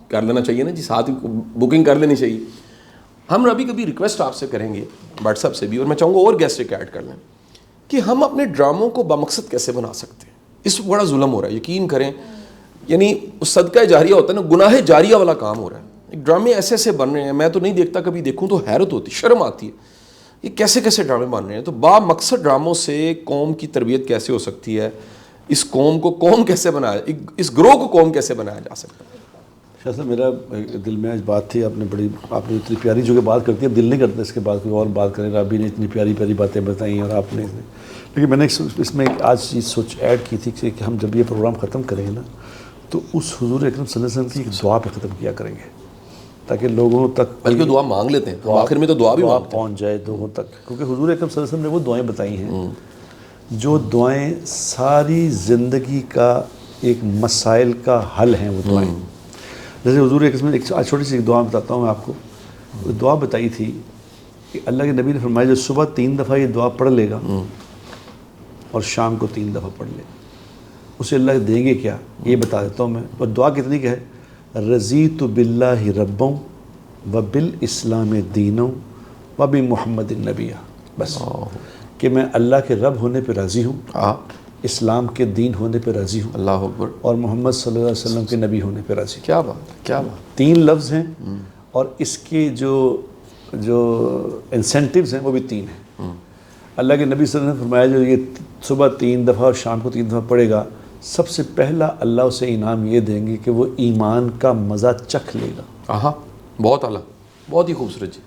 کر لینا چاہیے نا جی, ساتھ بکنگ کر لینی چاہیے. ہم ابھی کبھی ریکویسٹ آپ سے کریں گے واٹس ایپ سے بھی, اور میں چاہوں گا اور گیسٹ ایک ایڈ کر لیں, کہ ہم اپنے ڈراموں کو بامقصد کیسے بنا سکتے ہیں. اس وقت بڑا ظلم ہو رہا ہے, یقین کریں, یعنی صدقہ جاریہ ہوتا ہے نا, گناہ جاریہ والا کام ہو رہا ہے. ڈرامے ایسے ایسے بن رہے ہیں, میں تو نہیں دیکھتا, کبھی دیکھوں تو حیرت ہوتی, شرم آتی ہے, یہ کیسے کیسے ڈرامے بن رہے ہیں. تو با مقصد ڈراموں سے قوم کی تربیت کیسے ہو سکتی ہے, اس قوم کو قوم کیسے بنایا, اس گروہ کو قوم کیسے بنایا جا سکتا ہے. شاہ صاحب میرا دل میں آج بات تھی, آپ نے اتنی پیاری جو کہ بات کرتی ہے, اب دل نہیں کرتا اس کے بعد کوئی اور بات کریں. رابی نے اتنی پیاری پیاری باتیں بتائیں اور آپ نے, لیکن میں نے اس میں آج چیز سوچ ایڈ کی تھی کہ ہم جب یہ پروگرام ختم کریں گے نا, تو اس حضور اکرم صلی اللہ علیہ وسلم کی ایک دعا پہ ختم کیا کریں گے, تاکہ لوگوں تک بلکہ دعا مانگ لیتے ہیں, آخر میں تو دعا بھی پہنچ جائے لوگوں تک. کیونکہ حضور اکرم صلی اللہ علیہ وسلم نے وہ دعائیں بتائی ہیں جو دعائیں ساری زندگی کا ایک مسائل کا حل ہیں. وہ دعائیں جیسے حضور اکرم ایک چھوٹی سی دعا بتاتا ہوں میں آپ کو. وہ دعا بتائی تھی کہ اللہ کے نبی نے فرمایا جو صبح 3 دفعہ یہ دعا پڑھ لے گا اور شام کو 3 دفعہ پڑھ لے گا, اسے اللہ دیں گے کیا, یہ بتا دیتا ہوں میں. اور دعا کتنی کہ ہے, رضیت باللہ ربوں و بالاسلام دینوں و بمحمد النبی. بس کہ میں اللہ کے رب ہونے پہ راضی ہوں, اسلام کے دین ہونے پہ راضی ہوں, اللہ اکبر, اور محمد صلی اللہ علیہ وسلم کے نبی ہونے پہ راضی ہوں. کیا بات, کیا بات. 3 لفظ ہیں, اور اس کے جو انسینٹیوز ہیں وہ بھی 3 ہیں. اللہ کے نبی صلی اللہ علیہ وسلم نے فرمایا جو یہ صبح 3 دفعہ اور شام کو 3 دفعہ پڑھے گا, سب سے پہلا اللہ اسے انعام یہ دیں گے کہ وہ ایمان کا مزہ چکھ لے گا. ہاں بہت اعلیٰ, بہت ہی خوبصورت جی,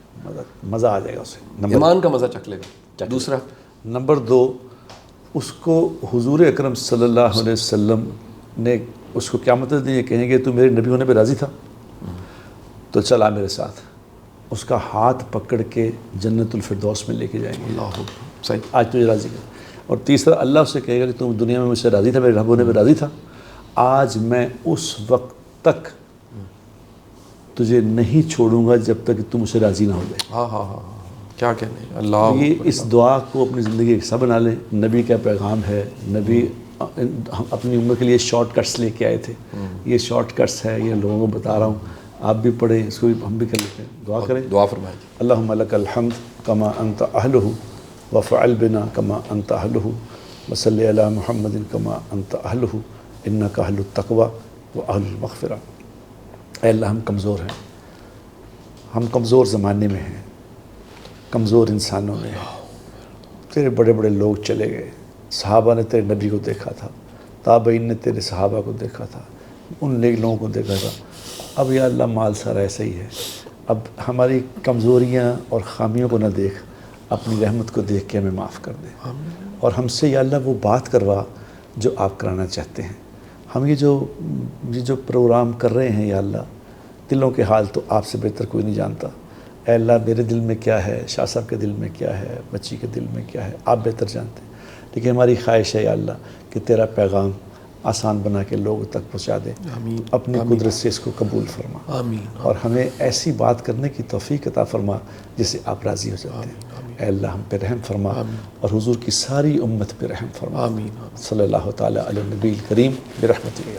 مزہ آ جائے گا اسے, ایمان کا مزہ چکھ لے گا. دوسرا, نمبر 2, اس کو حضور اکرم صلی اللہ علیہ وسلم نے اس کو قیامت دن یہ کہیں گے تو میرے نبی ہونے پہ راضی تھا, تو چل آ میرے ساتھ. اس کا ہاتھ پکڑ کے جنت الفردوس میں لے کے جائیں گے. اللہ صحیح, آج تجھے راضی کر. اور تیسرا, اللہ اسے کہے گا کہ تم دنیا میں مجھ سے راضی تھا, میرے رب ہونے پہ راضی تھا, آج میں اس وقت تک تجھے نہیں چھوڑوں گا جب تک کہ تم اسے راضی نہ ہو جائے. ہاں ہاں ہاں, کیا کہنے. اللہ یہ اس دعا کو اپنی زندگی کا حصہ بنا لیں. نبی کا پیغام ہے, نبی اپنی امت کے لیے شارٹ کٹس لے کے آئے تھے. یہ شارٹ کٹس ہے, یہ لوگوں کو بتا رہا ہوں, آپ بھی پڑھیں, اس کو بھی ہم بھی کر لیتے ہیں. دعا کریں, دعا فرمائیں. اللہم لک الحمد کما انت اہلہ وفعل بنا کما انت اہلہ وصلی علی محمد کما انت اہلہ انک اہل التقوی و اہل المغفرہ. اے اللہ ہم کمزور ہیں, ہم کمزور زمانے میں ہیں, کمزور انسانوں میں ہیں. تیرے بڑے بڑے لوگ چلے گئے, صحابہ نے تیرے نبی کو دیکھا تھا، تابعین نے تیرے صحابہ کو دیکھا تھا، ان نیک لوگوں کو دیکھا تھا. اب یا اللہ مال سارا ایسا ہی ہے، اب ہماری کمزوریاں اور خامیوں کو نہ دیکھ، اپنی رحمت کو دیکھ کے ہمیں معاف کر دے، اور ہم سے یا اللہ وہ بات کروا جو آپ کرانا چاہتے ہیں. ہم یہ جو پروگرام کر رہے ہیں یا اللہ، دلوں کے حال تو آپ سے بہتر کوئی نہیں جانتا. اے اللہ میرے دل میں کیا ہے، شاہ صاحب کے دل میں کیا ہے، بچی کے دل میں کیا ہے، آپ بہتر جانتے ہیں. لیکن ہماری خواہش ہے یا اللہ کہ تیرا پیغام آسان بنا کے لوگوں تک پہنچا دے. آمین. اپنی قدرت سے اس کو قبول فرما، آمین. اور ہمیں ایسی بات کرنے کی توفیق عطا فرما جس سے آپ راضی ہو جاتے ہیں. اے اللہ ہم پہ رحم فرما، اور حضور کی ساری امت پہ رحم فرما. آمین. صلی اللہ تعالیٰ علی النبی الکریم برحمتہ.